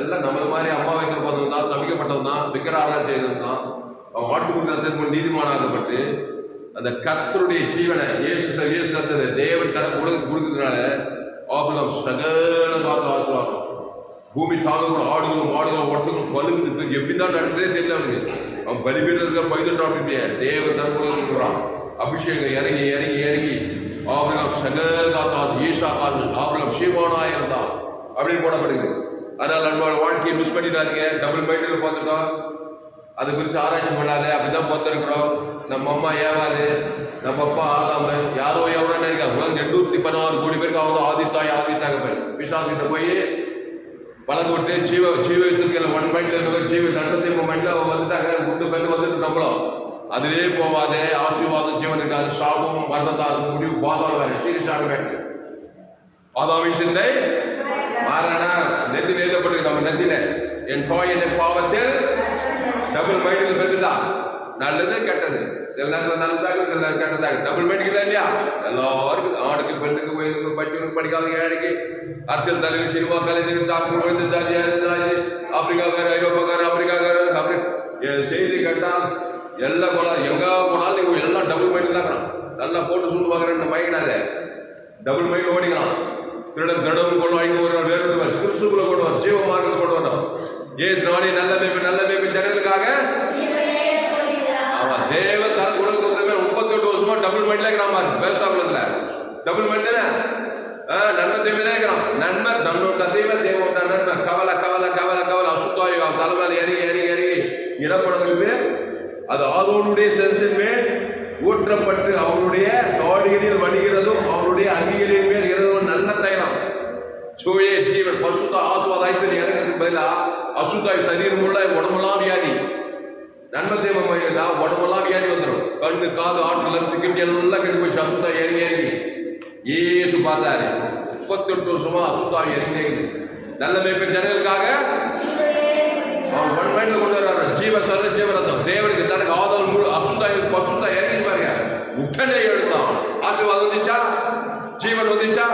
எல்லாம் நம்ம மாதிரி அம்மா வைக்கிற பார்த்தவன் தான், சமைக்கப்பட்டவன் தான், விக்கிர ஆராய்ச்சி செய்தவன் தான். அவன் ஆட்டுக்குட்டி நீதிமானாகப்பட்டு அந்த கர்த்தருடைய ஜீவனை இயேசு தேவன் தனக்கு உலகத்துக்கு கொடுத்ததுனால ஆபிரகாம் சகல காத்து ஆசீர்வாதம். பூமி தாங்களும் ஆடுகளும் ஒருத்தங்களும் பழுகுது. எப்படி தான் நடந்ததே தெரியல அவனுக்கு. அவன் பலிபீடத்தில் பைதல் டாக்டர் தேவன் தனக்கு உலகத்துக்குறான். அபிஷேகம் இறங்கி இறங்கி இறங்கி ஆபிரகாம் சகல காத்து ஈசா காத்து ஆபிரகாம் சீமானாக இருந்தான் அப்படின்னு போடப்படுது. அதனால் நம்மளோட வாழ்க்கையை மிஸ் பண்ணிடாதீங்க. டபுள் மைண்டில் பார்த்துட்டோம், அது குறித்து ஆராய்ச்சி பண்ணாத. அப்படிதான் பார்த்துருக்குறோம். நம்ம அம்மா ஏவாது, நம்ம அப்பா ஆகாம யாரோ எவ்வளோ நினைக்காது. 816 கோடி பேருக்கு அவங்க ஆதித்தாக போய் விசாசிட்ட போய் பழக்க விட்டு ஜீவ வச்சிருக்கல ஒன் மைண்ட்ல இருந்த ஜீவ தண்டத்தை மைண்ட்ல அவங்க வந்துட்டாங்க. குண்டு பேருந்து வந்துட்டு நம்மளும் அதிலே போவாதே. ஆசீர்வாதம் ஜீவன் இருக்காது, சாபம் மரணத்தால் முடிவு பாதம் வேறு சீரியஸாக வேறு. ஆதாமின் சிந்தை மாறானா நெத்தில எழுதப்பட்டு நம்ம நெத்தில என் தாயின் பாவத்தில் டபுள் மைண்டில் பெற்றுட்டா. நல்லது கெட்டது, சில நேரத்தில் நல்லதாக சில நேரம் கெட்டதாக. டபுள் மைண்டுக்கு தான் இல்லையா. எல்லாருக்கும் ஆணுக்கு பெண்ணுக்கு வயலுக்கு பச்சவனுக்கு படிக்காத ஏழைக்கு அரசியல் தலைவர் சினிமா கலைஞர் டாக்டர் ஆப்பிரிக்காக்காரர் ஐரோப்பாக்காரர் அப்படி செய்தி கேட்டால் எல்லாம் போனால் எங்கே போனாலும் நீங்கள் எல்லாம் டபுள் மைண்டு தான் இருக்கிறான். நல்லா போட்டு சூடு பார்க்குறேன்னு மயக்கினாத டபுள் மைண்ட் ஓடிக்கிறான். திருடம் கொண்டு வாங்கி ஒரு வேறு கிறிஸ்துக்குள்ள கொண்டு வரும், ஜீவ மார்க்கத்தை கொண்டு வரணும். ஏசு நானே நல்ல மேய்ப்பன் ஜனங்களுக்காக. ஆமா, தேவன் தர உலகத்துல 38 வருஷமா டபுள் மைண்ட்ல இருக்கிறான். விவசாயத்துல டபுள் மைண்ட் தானே. நன்மை தேவையிலே இருக்கிறான். நன்மை நம்மளோட தெய்வம் தேவோட நன்மை. கவலை கவலை கவலை கவலை அசுத்தாய் தலைமையில இறங்கி இடப்படங்களுக்கு அது ஆதோனுடைய சென்சின் மேல் ஊற்றப்பட்டு அவனுடைய தாடிகளில் வடிகிறதும் அவனுடைய அங்கிகளின் மேல் இருக்கிறதும் நல்ல தைலம். சூழே ஜீவன் பசுத்த ஆசுவாதாய்த்து இறங்கிறதுக்கு பதிலாக அசுத்தாய் சரீரம் உள்ள உடம்பெல்லாம் வியாதி. நன்மை தேவம் இருந்தா உடம்பெல்லாம் வியாதி வந்துடும். கண்ணு காது ஆற்றுல சிக்கிட்டு எல்லாம் கெட்டு போய் அசுத்தாய் இறங்கி ஏசு பார்த்தாரு. 38 வருஷமா அசுத்தாய் இறங்கி நல்ல மேய்ப்பன் ஜனங்களுக்காக அவன் ஒன் மைண்ட்ல கொண்டு வர்றாரு. ஜீவரசம் தேவனுக்கு தனக்கு ஆதரவு முழு அசுத்தாய் பசுத்தாய் இறங்கி பாருங்க. உடனே எழுந்தான். ஆசீர்வாதம் வந்துச்சா, ஜீவன் வந்துச்சா,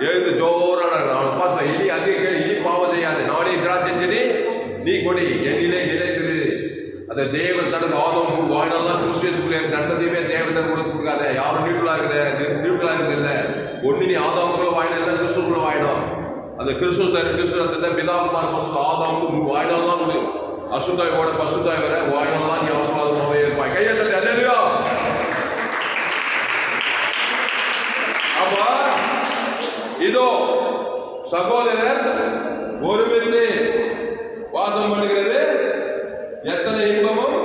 எழுந்து ஜோரான அவனை பார்த்த இனி அதிக இனி பாவம் செய்யாது. நானே திராட்சை செடி நீ கொடி என்னிலே நிலைத்திரு. அந்த தேவன் தனக்கு ஆதரவு வாழ்நாள் கிறிஸ்துக்குள்ளே நன்மதியுமே தேவன் கூட கொடுக்காத. யாரும் நியூட்ரலா இருக்குது இல்லை. ஒன்னு நீ ஆதாமுக்குள்ள வாயினா கிறிஸ்துக்குள்ள வாயிடும். அந்த கிறிஸ்துவ பிதாகுமார் பசு ஆதாமுக்கு வாயினால்தான் முடியும். அசுத்தாயோட பசுத்தாய் வர வாயினால்தான் நீ ஆசீர்வாதமாகவே இருப்பாய். கையெழுத்து அல்லேலூயா. அப்பா இதோ சகோதரர் ஒருமித்து வாசம் பண்ணுகிறது. எத்தனை இன்பமும்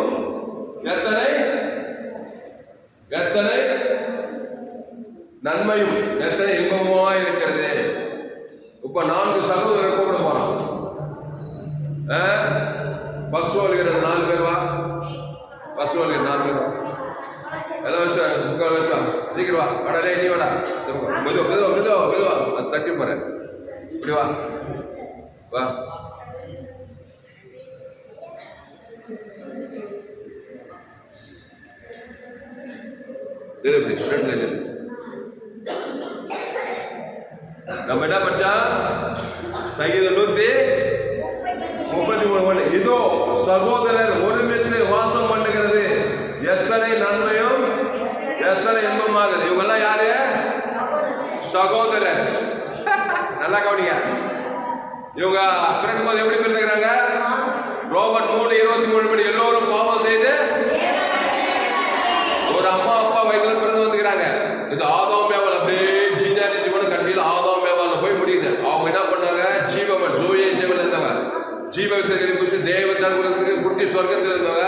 எத்தனை நன்மையும் எத்தனை இன்பமுமா இருக்கிறது. இப்ப 4 சகோதரர் கூப்பிட போறோம். பஸ் வருகிறது 4 பேர் வா. பஸ் வருகிறது 4 பேர் வா. எல்லாம் வச்சா சீக்கிரம் வா. வாடா நீ வாடா. மெதுவா அது தட்டி போறேன். இப்படி வா வா. நம்ம என்ன பச்சா சங்கீதம் 133 இதோ சகோதரர் ஒருமித்து வாசம் பண்ணுகிறது. எத்தனை நன்மையும் எத்தனை இன்பமாகுது. இவங்கெல்லாம் யாரு? சகோதரர். நல்லா கவனிங்க. இவங்க பிறக்கும் போது எப்படி பிறக்கிறாங்க? ரோமன் 3:23 படி எல்லோரும் பாவம் செய்து ஒரு அம்மா அப்பா வயதுல பிறந்து வந்துக்கிறாங்க. இது ஆதாம் ஏவாள் அப்படியே ஜீனானிட்டி கூட கட்சியில் ஆதாம் ஏவாள்ல போய் முடியுது. அவங்க என்ன பண்ணாங்க? ஜீவன் ஜோயே ஜீவன் இருந்தவங்க, ஜீவ விசேஷத்தை குறித்து தேவத்தால் குட்டி சொர்க்கத்தில் இருந்தவங்க.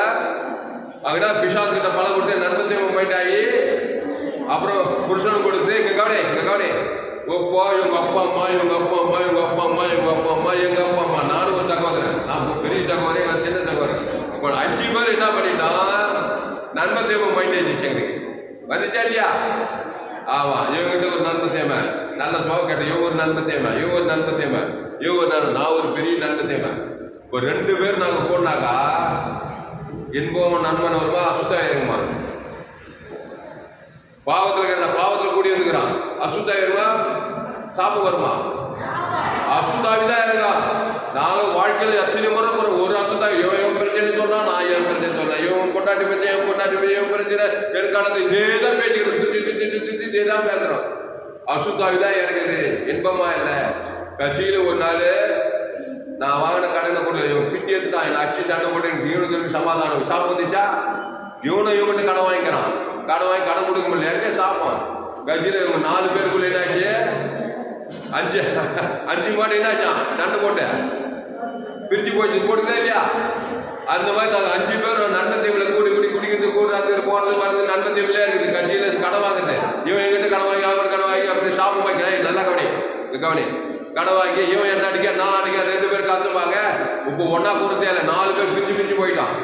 அவங்க பிசாசு கிட்ட பல கொடுத்து நன்மத்தையும் போயிட்டாகி அப்புறம் புருஷனுக்கு கொடுத்து இங்க கவனி ஒப்பா இவங்க அப்பா அம்மா எங்க அப்பா அம்மா நானும் ஒரு சகோதரன். நான் பெரிய சகோதரன், நான் சின்ன சகோதரன். 5 பேர் என்ன பண்ணிட்டான்? நன்மத்தேவம் மைண்ட் வச்சுங்க வந்துச்சா இல்லையா? ஆமா, இவங்கிட்ட ஒரு நன்மத்தேமை நல்ல சுவாவ கேட்ட இவங்க ஒரு நன்மத்தேமை நான் ஒரு பெரிய நன்மத்தேமை. ஒரு 2 பேர் நாங்கள் போனாக்கா இன்பம் நன்மன் வருமா அசுத்தாயிருமா? பாவத்தில் கூடி வந்துக்கிறான். அசுத்தாயிருமா சாப்பு வருமா? அசுத்தாவிதான் இருக்கா. நாங்கள் வாழ்க்கையில் எத்தனை முறை ஒரு அசுத்தாவி இவன் பிரச்சனை சொன்னா நான் என் பிரச்சனை சொன்னேன், இவன் பொட்டாட்டி பிரச்சனை எனக்கானது இதேதான் பேச்சுக்கிறோம். இதேதான் பேசுறோம். அசுத்தாவிதான் இருக்குது. இன்பமா இல்லை. கட்சியில் ஒரு நாள் நான் வாங்கின கடனை கொண்டு இவன் பிட்டி எடுத்துட்டான். என் அச்சு சண்டை போட்டு இவனுக்கு சமாதானம் சாப்பிட்டு வந்துச்சா? இவன்கிட்ட கடன் வாங்கிக்கிறான். கடன் வாங்கி கடன் கொடுக்க முடியல. எங்கே சாப்பான்? கட்சியில் இவங்க 4 பேருக்குள்ள என்னாச்சு? 5 மாடு என்னாச்சான்? சண்டை போட்டு பிரிச்சு போட்டுதா இல்லையா? அந்த மாதிரி நாங்கள் 5 பேர் நன்மத்தீவில் கூடி குடிக்கிறது கூடுறது போகிறது வரது நன்மத்தீவிலே இருக்குது. கட்சியில் கடன் வாங்கிட்டு இவன் எங்கிட்ட கடன் வாங்கி அவர் கடன் வாங்கி அப்படி சாப்பிட வாங்கி நல்லா கவனி கடன் வாங்கி இவன் என்ன அடிக்க நான் அடிக்க 2 பேர் காசுவாங்க. இப்போ ஒன்னா கொடுத்தே இல்லை. 4 பேர் பிரிஞ்சு போயிட்டான்.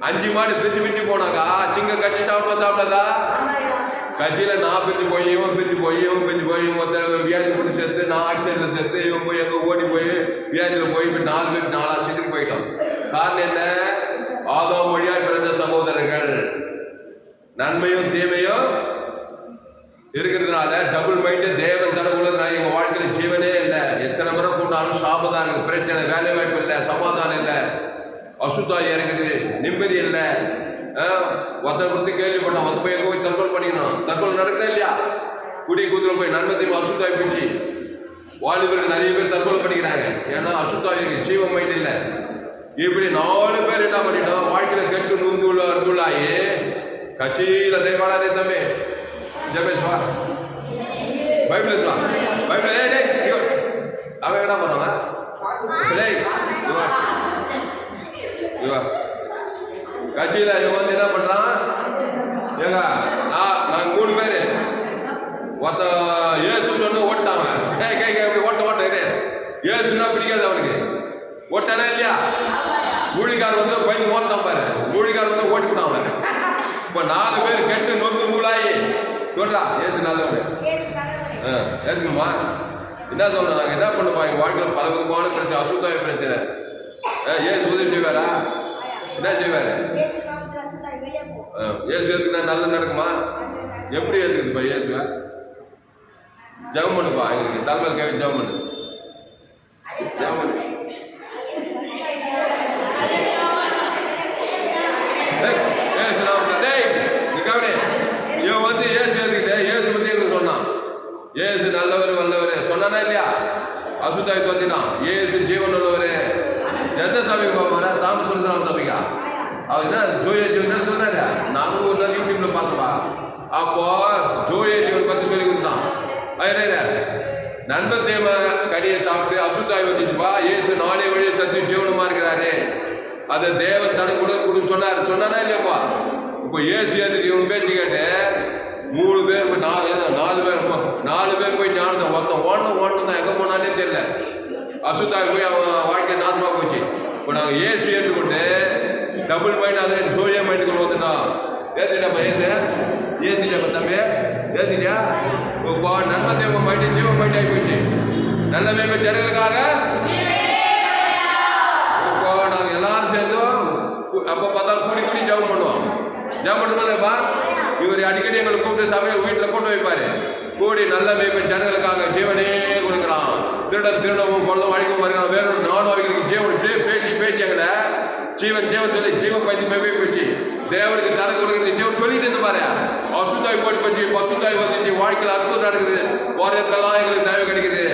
5 மாடு பிரிஞ்சு போனாங்க. சிங்கம் கட்சி சாப்பிடாதா? கட்சியில் நான் பிரிஞ்சு போய் இவன் பிரிஞ்சு போய் வியாதி போட்டு சேர்த்து நான் ஆக்சிடென்ட்ல சேர்த்து இவன் போய் எங்கே ஓடி போய் வியாதியில் போய் இப்போ 4 பேர் 4 ஆக்சிடென்ட் போயிட்டான். காரணம் என்ன? ஆதாம் வழியாய் பிறந்த சகோதரர்கள் நன்மையும் தீமையும் இருக்கிறதுனால டபுள் மைண்டு தேவன் தரவுள்ள எங்க வாழ்க்கையில் ஜீவனே இல்லை. எத்தனை முறை கூட்டாலும் சாபதான் இருக்குது. பிரச்சனை, வேலை வாய்ப்பு இல்லை, சமாதானம் இல்லை, அசுத்தாய் இறங்குது, நிம்மதி இல்லை. ஒருத்தனை பற்றி கேள்விப்பட்டான். வந்து போய் போய் தற்கொலை பண்ணிக்கணும். தற்கொலை நடக்குதா இல்லையா? குடி கூத்துல போய் நன்மத்தையும் அசுத்தாய் பிடிச்சி வாலிபர்கள் நிறைய பேர் தற்கொலை பண்ணிக்கிறாங்க. ஏன்னா அசுத்தாய் இருக்கு, ஜீவ மைண்ட் இல்லை. இப்படி 4 பேர் என்ன பண்ணிட்டோம், வாழ்க்கையில கெட்டு நூந்துள்ளாயி கட்சியில தேவாடாதே தம்பி ஜெபேஸ்வா பைபிள் இருக்கலாம் பைபிள் அவன் என்ன பண்ணுவாங்க கட்சியில இவன் வந்து என்ன பண்றான், ஏங்க நாங்க 3 பேரு ஒருத்த ஏசு சொன்ன ஓட்டாங்க ஓட்ட ஏசுன்னா பிடிக்காது அவனுக்கு, ஓட்டானா இல்லையா? ஊழிக்காரர் வந்து பயந்து ஓட்டான் பாரு, ஊழிக்காரர் வந்து ஓட்டிவிட்டான் அவன். இப்போ 4 பேர் கெட்டு நொந்து நூலாயி சொல்றா ஏசு நல்லவனு ஏசுங்கம்மா என்ன சொல்றோம், நாங்கள் என்ன பண்ணுவோம், எங்கள் வாழ்க்கையில் பல விதமான பிரச்சனை, அசுத்தாய பிரச்சனை. ஏசு உதவி செய்வாரா? என்ன செய்வாரு? ஏசு ஏற்றுக்குனா நல்லது நடக்குமா? எப்படி ஏற்றுக்குதுப்பா ஏசுவா? ஜெபம் பண்ணுப்பா, எங்களுக்கு தலைமையில் கேட்க ஜெபம் பண்ணு, ஜெபம் பண்ணு. இவன் வந்து ஏசு ஏற்றுக்கிட்ட ஏசு பற்றி எங்களுக்கு சொன்னான். ஏசு நல்லவர் வல்லவர் சொன்னானா இல்லையா? அசுத்தாய் தோத்தினான். ஏசு ஜீவன் உள்ளவர். எந்த சபைக்கு போவாரா? தாமஸ் சொல்லுறான் சபைக்கா அவர் என்ன ஜோயே ஜீவன் சொன்னாரு. நானும் ஒரு நாள் யூடியூப்ல பார்த்தப்பா. அப்போ ஜோயே ஜீவன் பற்றி சொல்லி கொடுத்தான். நண்பர் தேவ கடியை சாப்பிட்டு அசுத்தாய் வந்துச்சுப்பா. ஏசு நானே வழி சத்தியம் ஜீவனமா இருக்கிறாரு, அதை தேவன் தனக்கு கொடுக்க சொன்னார். சொன்னானா இல்லையாப்பா? இப்போ ஏசு ஏற்றுக்கு இவன் பேச்சு கேட்டு 3 பேர் 4 பேர் போய் ஞானத்தை ஒருத்தன் ஓடணும் தான், எங்கே போனாலே தெரியல. அசுத்தாய் போய் அவன் வாழ்க்கை நாசமாக போச்சு. இப்போ நாங்கள் ஏசு ஏற்றுக்கொண்டு டபுள் மைண்ட் அதை ஜோயே மைண்டுக்கு வந்துட்டோம். ஏற்றிட்டாப்பா ஏசு ஏற்றிட்டாப்பா தம்பி ஏற்றிட்டியா? இப்போ நன்மை தேவ மைண்டு ஜீவ மைண்ட் ஆகி போச்சு. நல்ல மேம்பை ஜனங்களுக்காக இப்போ நாங்கள் எல்லாரும் சேர்ந்தோம். அப்போ பார்த்தா கூடி ஜெபம் பண்ணுவோம். ஜெபம் பண்ணுறதுப்பா இவர் அடிக்கடி எங்களை கூப்பிட்டு சபையை வீட்டில் கொண்டு வைப்பாரு. கூடி நல்ல மேய்ப்பை ஜனங்களுக்காக ஜீவனே கொடுக்குறான். திருடவும் கொள்ளவும் அழிக்கவும் வருகிறான். வேறொரு 4 அவைகளுக்கு ஜீவன் பேச்சு எங்களை ஜீவன் சொல்லி ஜீவன் பைத்தி பேச்சு தேவனுக்கு தர கொடுக்குறது ஜீவன் சொல்லிட்டு இருந்து பாரு. அசுத்தாய் போட்டு போச்சு, பசுத்தாய் வந்துச்சு, வாழ்க்கையில் அற்புதம் நடக்குது, போறதுக்கெல்லாம் எங்களுக்கு தேவை கிடைக்குது.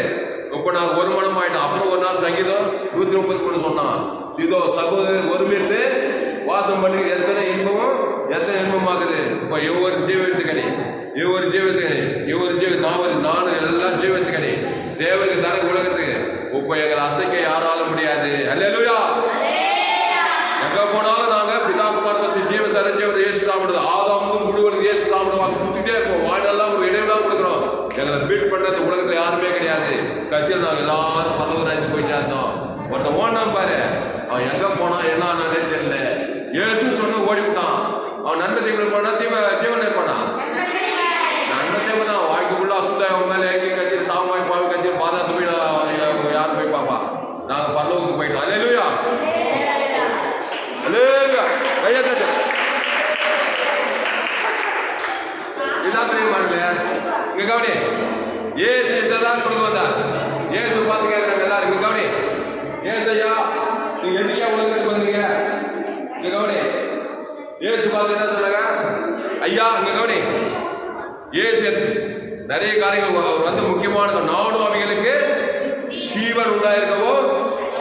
இப்போ நாங்கள் ஒரு மனம் ஆயிட்டோம். அப்புறம் ஒரு நாள் சங்கீதம் 130 சொன்னான். இதோ சகோதரர் ஒருமித்து வாசம் பண்ணி எத்தனை இன்பமாகுது. இப்போ ஒவ்வொரு ஜீவத்துக்கணி நானும் எல்லாம் ஜீவத்துக்கணி தேவனுக்கு தனக்கு உலகத்துக்கு. இப்போ எங்களை அசைக்க யாராலும் முடியாது. அல்லேலூயா. எங்க போனாலும் நாங்க பிதாகுமார் ஜீவ சரஞ்சவர் ஏசு சாப்பிடுது. ஆதாமும் முழுவதும் ஏசு சாப்பிடுவாங்க. கொடுத்துட்டே இருப்போம். வாழ்நாள் ஒரு இடைவிடா கொடுக்குறோம். எங்களை பீட் பண்றது உலகத்துல யாருமே கிடையாது. கட்சியில் நாங்கள் எல்லாரும் பல்லவராஜ் போயிட்டா இருந்தோம். ஒருத்தன் ஓடினான் பாரு, அவன் எங்க போனான் என்ன தெரியல. ஏசு சொன்ன ஓடி விட்டான். அவன் நன்மை தீவன் போனா ஜீவன் இருப்பானான். நன்மை தேவை தான். வாழ்க்கைக்குள்ள அசுத்தாய் அவன் மேலே எங்கேயும் கட்சியில் சாமாய் பாவி கட்சியில் பாதாத்து போய் யாரும் போய் பாப்பா. நாங்கள் பல்லவுக்கு போயிட்டோம். அல்லேலூயா. கையா தட்டு. இதான் தெரியுமாங்களே இங்க கவனி. ஏசு இதான் கொடுக்க வந்தார். ஏசு பார்த்து கேட்கிறாங்க எல்லாரும். இங்க கவனி. ஏசையா நீங்க எதுக்கே உலகத்துக்கு வந்தீங்க? இங்க கவனி. ஏசு பார்த்து என்ன சொன்னாங்க? ஐயா இங்க கவனி. ஏசு நிறைய காரியங்கள் அவர் வந்து முக்கியமானது. நானும் அவைகளுக்கு ஜீவன் உண்டாயிருக்கவோ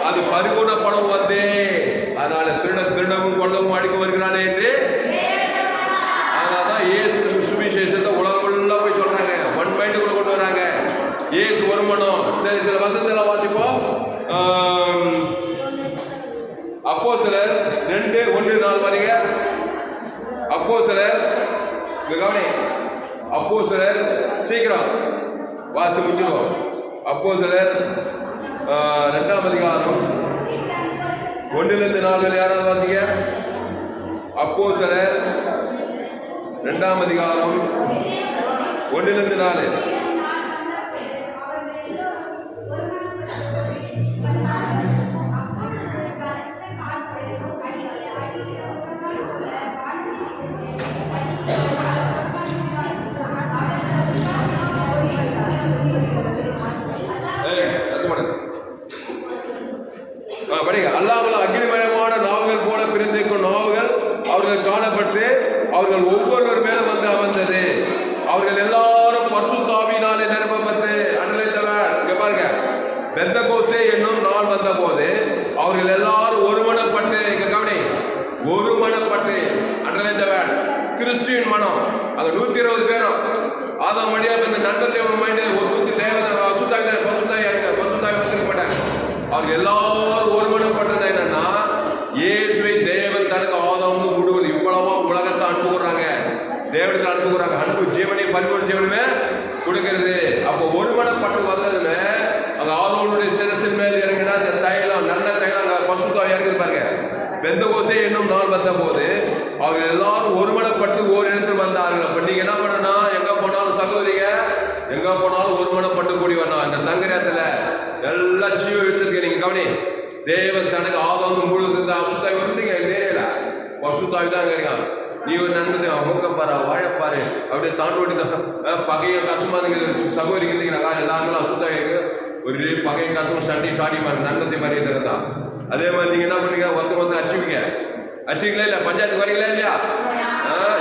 அது பரிபூர்ணப்படும் வந்தே. அதனால திருடவும் கொள்ளவும் அடிக்க வருகிறானே என்று. அதனால்தான் ஏசு சுவிசேஷத்தை உலகம் ஃபுல்லாக போய் சொல்றாங்க. ஒன் மைண்டுக்குள்ள கொண்டு வராங்க. ஏசு ஒரு மனம். சில வசனத்தெல்லாம் வாசிப்போம். அப்போஸ்தலர் 2:1-4 வரீங்க. அப்போஸ்தலர் கவனி. அப்போஸ்தலர் சீக்கிரம் வாசி முடிச்சிடுவோம். அப்போஸ்தலர் 2ஆம் அதிகாரம் 1-4 யாராவது வாசிங்க. அப்போஸ்தலர் 2ஆம் அதிகாரம் 1-4. அல்லாமல் அக்னிமயமான நாவுகள் போல பிரிந்திருக்கும் நாவுகள் அவர்கள் காணப்பட்டு அவர்கள் ஒவ்வொருவர் மேலும் வந்து அமர்ந்தது. அவர்கள் எல்லாரும் பரிசுத்த ஆவியினாலே நிரப்பப்பட்டு அனுலைத்தவர். இங்க பாருங்க. பெந்தெகோஸ்தே என்னும் நாள் வந்த போது அவர்கள் எல்லாரும் ஒருமனப்பட்டு நண்பத்தை மைண்ட் ஒரு நூத்தி தேவதை பசுத்தாய் இருக்க பசுத்தாய் வச்சிருக்க மாட்டாங்க. அவங்க எல்லாரும் ஒருமனப்பட்டது என்னன்னா இயேசுவை தேவன் தனக்கு ஆதாம் முழுவதும் இவ்வளவா உலகத்தை அனுப்புகிறாங்க, தேவனுக்கு அனுப்புகிறாங்க. அன்பு ஜீவனை பரிபூர்ண ஜீவனுமே கொடுக்கிறது. அப்போ ஒருமனப்பட்டு வந்ததுல அங்க ஆதாமுடைய சிரசின் மேல் இறங்கினா அந்த தைலம் நல்ல தைலம் அங்க பசுத்தாய் இறங்குது பாருங்க. பெந்தகோஸ்தே என்னும் நாள் வந்த போது அவர்கள் எல்லாரும் ஒருமனப்பட்டு ஓரிடத்தில் வந்தார்கள். அப்ப நீங்க என்ன பண்ணனா, எங்க போனாலும் சகோதரிங்க எங்க போனாலும் ஒருமனப்பட்டு கூடி வரணும். இந்த தங்கரத்துல எல்லா ஜீவ வச்சிருக்க நீங்க கவனி. தேவன் தனக்கு ஆதாம் முழுவதும் அசுத்தாய் வந்துட்டீங்க நேரில அசுத்தாய் தான் இருக்கான். நீ ஒரு நன்மை மூக்கப்பாரு வாழைப்பாரு அப்படியே தாண்டோடி பகைய கஷ்டமா இருக்கு சகோதரிக்கு இருந்தீங்கன்னா எல்லாருக்கும் அசுத்தாய் இருக்கு. ஒரு பகை கஷ்டம் சண்டை சாடி மாதிரி நன்மத்தை மாதிரி தான். அதே மாதிரி நீங்க என்ன பண்ணீங்க, வந்து அச்சுவீங்க அச்சுங்களா இல்ல பஞ்சாயத்து வரீங்களா இல்லையா?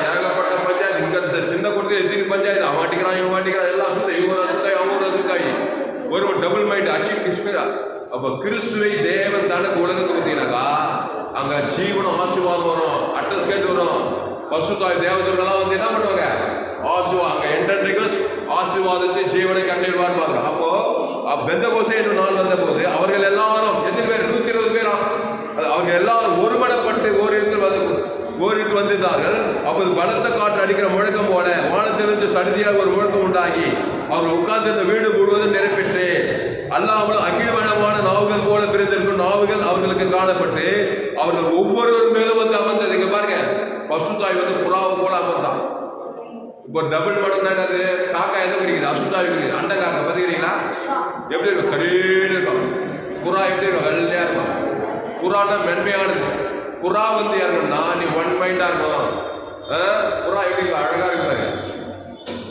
ஏகப்பட்ட பஞ்சாயத்து இங்க சின்ன கொடுத்து எத்தனை பஞ்சாயத்து அவன் மாட்டிக்கிறான் இவன் மாட்டிக்கிறான் எல்லாம் சுத்தாய் இவன் சுத்தாய் அவன் சுத்தாய் ஒரு டபுள் மைண்ட் அச்சு கிருஷ்ணா. அப்ப கிறிஸ்துவை தேவன் தனக்கு உலகத்துக்கு பார்த்தீங்கன்னாக்கா அங்க ஜீவனம் ஆசீர்வாதம் வரும், அட்ரஸ் கேட்டு வரும். பசுத்தாய் தேவதூர்கள்லாம் வந்து என்ன பண்ணுவாங்க, அங்க என்டர்டேக்கர்ஸ் ஆசீர்வாதத்தை ஜீவனை கண்டிடுவார் பாக்குறோம். அப்போ பெந்தகோஸ்தே என்னும் நாள் வந்த போது அவர்கள் எல்லாரும் எத்தனை பேர் 120 பேரா அவங்க எல்லாரும் ஒருமனப்பட்டு ஓரிடத்தில் வந்திருந்தார்கள். அப்போது பலத்த காற்று அடிக்கிற முழக்கம் போல வானத்திலிருந்து சடுதியாக ஒரு முழக்கம் உண்டாகி அவர்கள் உட்கார்ந்திருந்த வீடு முழுவதும் நிறைவேற்று. அல்லாமலும் அகிலவனமான நாவுகள் போல பிரிந்திருக்கும் நாவுகள் அவர்களுக்கு காணப்பட்டு அவர்கள் ஒவ்வொருவரும் மேலும் வந்து அமர்ந்தது. இங்க பாருங்க, பசுத்தாய் வந்து புறாவை போல அமர்ந்தான். இப்போ டபுள் மடம்னா என்னது, காக்கா எதை குடிக்குது, அசுத்தாய் குடிக்குது. அண்டை காக்கா பார்த்துக்கிறீங்களா எப்படி இருக்கும், கரீன்னு இருக்கும். புறா எப்படி இருக்கும், வெள்ளையா இருக்கும். புறான்னா மென்மையானது. புறா வந்து யாருன்னா நீ ஒன் மைண்டா இருக்கும். புறா எப்படி அழகா இருக்காரு.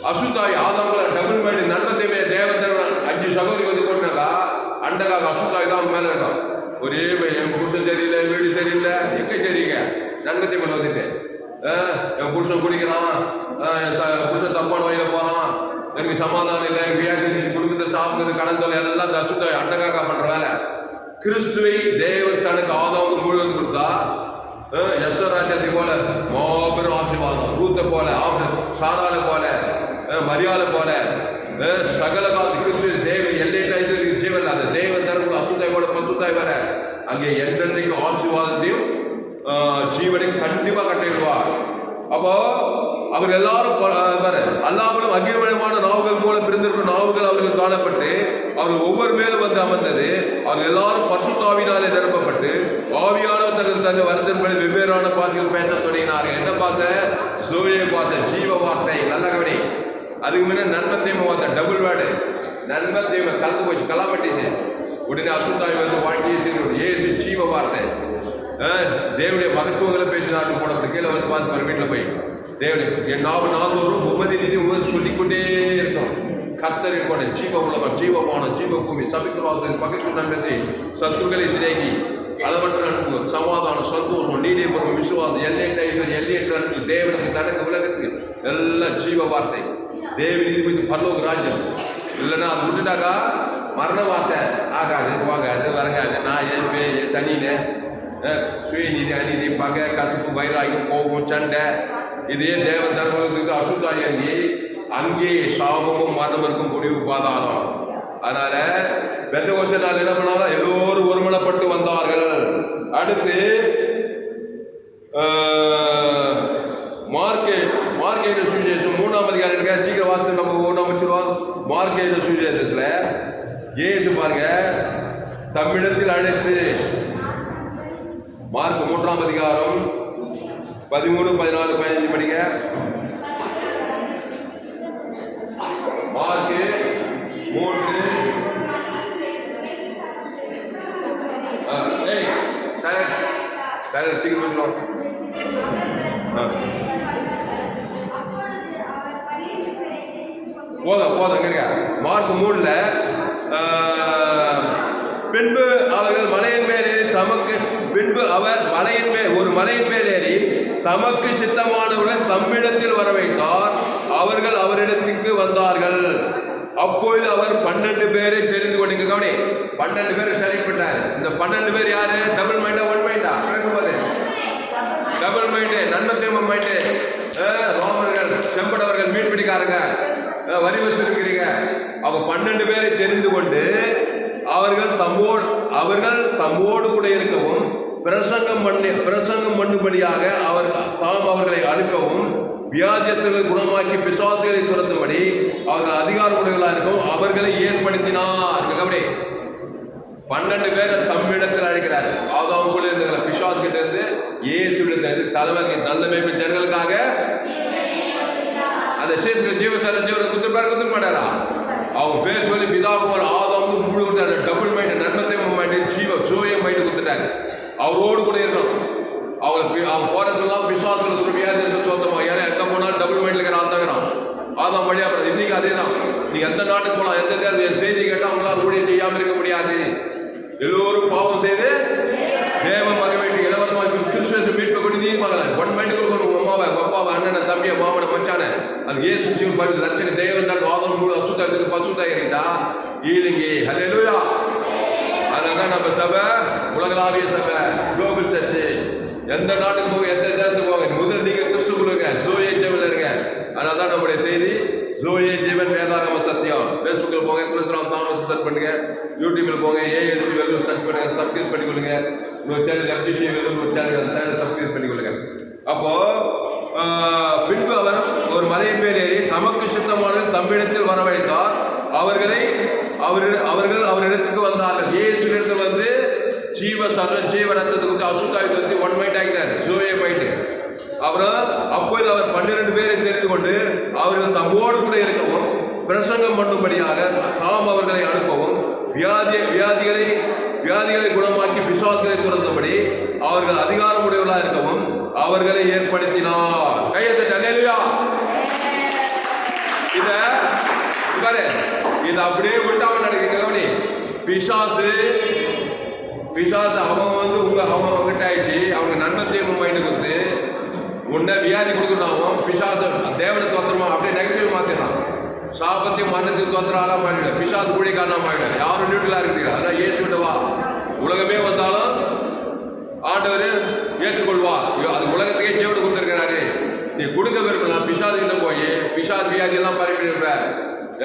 அசுத்தாய் ஆதாம்ல டபுள் மைண்ட் நன்மத்தையுமே தேவதேவன் 5 சகோதரி வந்து போட்டாக்கா அண்டகாக அசுத்தாய் தான் மேல இருக்கும். ஒரே என் புருஷன் சரியில்லை, வீடு சரியில்லை, எங்க சரிங்க நன்மத்தை மேல வந்துட்டு என் புருஷன் குடிக்கிறான், புருஷன் தப்பான வழியில போறான், எனக்கு சமாதானம் இல்லை, வியாதி குடும்பத்தை சாப்பிடுறது கடன் தொலை எல்லாம் அசுத்தாய் அண்டகாக பண்ற வேலை. கிறிஸ்துவை தேவன் தனக்கு ஆதாம் முழுவதும் கொடுத்தா யசராஜத்தை போல மாபெரும் ஆசீர்வாதம். ரூத்தை போல சாரால போல மரியாதை போல சகல கிறிஸ்து தேவன் எல்லையிட்டு ஜீவன் அந்த தேவன் தரப்பு அசுத்தாய் போல பசுத்தாய் வர அங்கே என்றென்றைக்கும் ஆசீர்வாதத்தையும் ஜீவனையும் கண்டிப்பா கட்டிடுவார். அப்போ அவர் எல்லாரும் அல்லாமலும் அகிலவனமான நாவுகள் போல பிரிந்திருக்கும் நாவுகள் அவர்கள் காணப்பட்டு அவர் ஒவ்வொரு மேலும் வந்து அமர்ந்தது. அவர் எல்லாரும் பசுத்தாவினாலே நிரப்பப்பட்டு ஆவியானவர் தன்னை வருத்தன்படி வெவ்வேறான பாசைகள் பேச தொடங்கினார்கள். என்ன பாச, சூரிய பாச, ஜீவ வார்த்தை. நல்ல கவனி. அதுக்கு முன்ன நன்மத்தீமை வார்த்தை டபுள் வேர்டு. நன்மத்தீமை கலந்து போச்சு, கலாப்பட்டிச்சு. உடனே அசுத்தாவி வந்து வாழ்க்கையை ஏசு ஜீவ வார்த்தை. தேவனுடைய மகத்துவங்களை பேசினார்கள் போட கீழே வந்து பார்த்து வீட்டில் போய் தேவனுடைய என் நாள்தோறும் உமதி நீதி சொல்லிக்கொண்டே இருக்கும். கர்த்தரை கொண்ட ஜீவ உலகம், ஜீவமானம், ஜீவ பூமி, சபித்துவாசல், பகைத்து நன்மை, சத்துருக்களை சிநேகி, அளவற்ற அன்பு, சமாதானம், சந்தோஷம், நீடிய பொறுமை, விசுவாசம், எல்லையற்ற அன்பு, தேவனுக்கு தனக்கு உலகத்துக்கு எல்லாம் ஜீவ வார்த்தை. தேவ நீதிபதி பரலோக ராஜ்யம். இல்லைன்னா அது விட்டுட்டாக்கா மரண வார்த்தை ஆகாது, போகாது, வரங்காது. நான் என் சனின்னு சுயநீதி, அநீதி, பகை, கசப்பு, வைராகியம், கோபம், சண்டை, இதே தேவன் தர்மத்துக்கு அசுத்தாயி அங்கே சாபமும் மரணம் இருக்கும், முடிவு பாதாளம். அதனால பெந்தகோஸ்தே நாள் என்ன பண்ணாலும் எல்லோரும் ஒருமனப்பட்டு வந்தார்கள். அடுத்து மார்க்கேட சுவிசேஷம் 3ஆம் அதிகாரம் சீக்கிரம் வாசித்து நம்ம ஒன்று அமைச்சிருவோம். மார்க்கேட சுவிசேஷத்துல இயேசு பாருங்க தம்மிடத்தில் அழைத்து மார்க் 3ஆம் அதிகாரம் 13, 14, 15 படிங்க. மார்க் 3 சீக்கிரம் போதும் இருக்க. மார்க் 3ல பின்பு அவர்கள் மலையின் மேல் ஏறி அவர் மலையின் மேல் ஏறி தமக்கு சித்தமானவர்கள் தம்மிடத்தில் வர வைத்தார். அவர்கள் அவரிடத்துக்கு வந்தார்கள். அப்பொழுது அவர் 12 பேரை தெரிந்து கொண்டு கவனி 12 பேரை செலக்ட் பண்ணார். இந்த 12 பேர் யாரு? டபுள் மைண்டா, ஒன் மைண்டா? டபுள் மைண்டு, நன்மத்தீமை மைண்டு, ரோமர்கள், செம்படவர்கள், மீன்பிடிக்காரங்க, வரி வசூலிக்கிறீங்க. அவங்க 12 பேரை தெரிந்து கொண்டு அவர்கள் தம்மோடு கூட இருக்கவும் பிரசங்கம் பண்ணும்படியாக அவர்களை அனுப்பவும் வியாதியஸ்தர்களை குணமாக்கி பிசாசுகளை துரத்தும்படி அவர்கள் அதிகாரமுடையவர்களாக இருக்கும் அவர்களை ஏற்படுத்தினார். கவனி, 12 பேரை தம்மிடத்தில் அழைக்கிறார். ஆதாம் கூட இருந்த பிசாசு கிட்ட இருந்து இயேசுவின் தலைவரை நல்ல மேய்ப்பு ஜனங்களுக்காக அந்த ஜீவசர ஜீவனை குத்து மாட்டாரா? அவங்க பேர் சொல்லி பிதாகுமார் ஆதாம் முழு விட்டாரு. டபுள் மைண்ட், நன்மத்தை மைண்ட், ஜோய மைண்ட் கொடுத்துட்டாரு. அவரோடு கூட இருக்கணும். அவங்க போறதுலாம் பிசாசுல வியாதியஸ்தர் சொந்தமா ஏன்னா எங்க போனாலும் டபுள் மைண்ட்ல இருக்கிற ஆந்தாங்கிறான். ஆதாம் வழியா போறது. இன்னைக்கு அதே தான். நீ எந்த நாட்டுக்கு போகலாம், எந்த செய்தி கேட்டால் அவங்களால ஊழியம் செய்யாமல் இருக்க முடியாது. எல்லோரும் பாவம் செய்து தேவ மகவேட்டி இலவசமாக கிறிஸ்துவ மீட்பை கொண்டு நீ மகள 1 மைண்ட் கொடுக்கணும். உங்க அம்மாவை, அப்பாவை, அண்ணனை, தம்பியை, மாமனை, மச்சான அது ஏசு ஜீவன் லட்சண தேவன் தான் ஆதம் கூட அசுத்தாயிருக்கு பசுத்தாயிருந்தா ஈலிங்கி. ஹல்லேலூயா. அதான் நம்ம சபை, உலகளாவிய சபை, குளோபல் சர்ச்சு. எந்த நாட்டுக்கு போங்க, எந்த தேசத்துக்கு போங்க, முதல் நீங்க கிறிஸ்துக்குள்ள இருங்க, ஜோயே ஜீவன்ல இருங்க. அதனால்தான் நம்முடைய செய்தி ஜோயே ஜீவன் வேதாகம சத்தியம். ஃபேஸ்புக்கில் போங்க, கிறிஸ்துராம் தாமஸ் சர்ச் பண்ணுங்க. யூடியூபில் போங்க, ஏஎல்சி வெல்லூர் சர்ச் பண்ணுங்க, சப்ஸ்கிரைப் பண்ணிக்கொள்ளுங்க. ஒரு சேனல் எஃப்ஜிசி வெல்லூர் ஒரு சேனல் சப்ஸ்கிரைப் பண்ணிக்கொள்ளுங்க. அப்போ பின்பு அவர் ஒரு மலையின் மேல் ஏறி தமக்கு சித்தமானது தம்மிடத்தில் வரவழைத்தார். அவர்கள் அவரிடத்துக்கு வந்தார்கள். இயேசுவிடத்தில் வந்து ஜீவ ரத்தத்தை கொடுத்து அசுத்தாய் வந்து 1 மைண்ட் ஆகிட்டார், ஜோயே மைண்ட். அப்புறம் அப்போது அவர் 12 பேரை தெரிந்து கொண்டு அவர்கள் தம்மோடு கூட இருக்கவும் பிரசங்கம் பண்ணும்படியாக தாம் அவர்களை அனுப்பவும் வியாதிகளை குணமாக்கி பிசாசுகளை துரத்தும்படி அவர்கள் அதிகாரமுடையவர்களாக இருக்கவும் அவர்களை ஏற்படுத்தினார். கையெழுத்து. அல்லேலூயா. இதை அப்படியே விட்டாம நடக்குது. பிசாசு அவன் வந்து அவன் கிட்ட ஆயிடுச்சு. அவனுக்கு நன்மத்தையும் மைண்டு கொடுத்து உன்னை வியாதி கொடுக்கணும். பிசாசு தேவனை தோத்திரமா அப்படியே நெகட்டிவ் மாத்திடலாம். சாபத்தையும் மரணத்தையும் தோத்திர ஆளா மாறிட பிசாசு கூலிக்காரனா மாறிட. யாரும் நியூட்ரலா இருக்கிறீங்க. அதான் இயேசு விட்டவா. உலகமே வந்தாலும் ஆண்டவர் ஏற்றுக்கொள்வா. அது உலகத்துக்கே ஜீவனை கொடுத்துருக்கிறாரு. நீ கொடுக்க விரும்பலாம். பிசாசு கிட்ட போய் பிசாசு வியாதி எல்லாம் பரப்பி இருப்ப.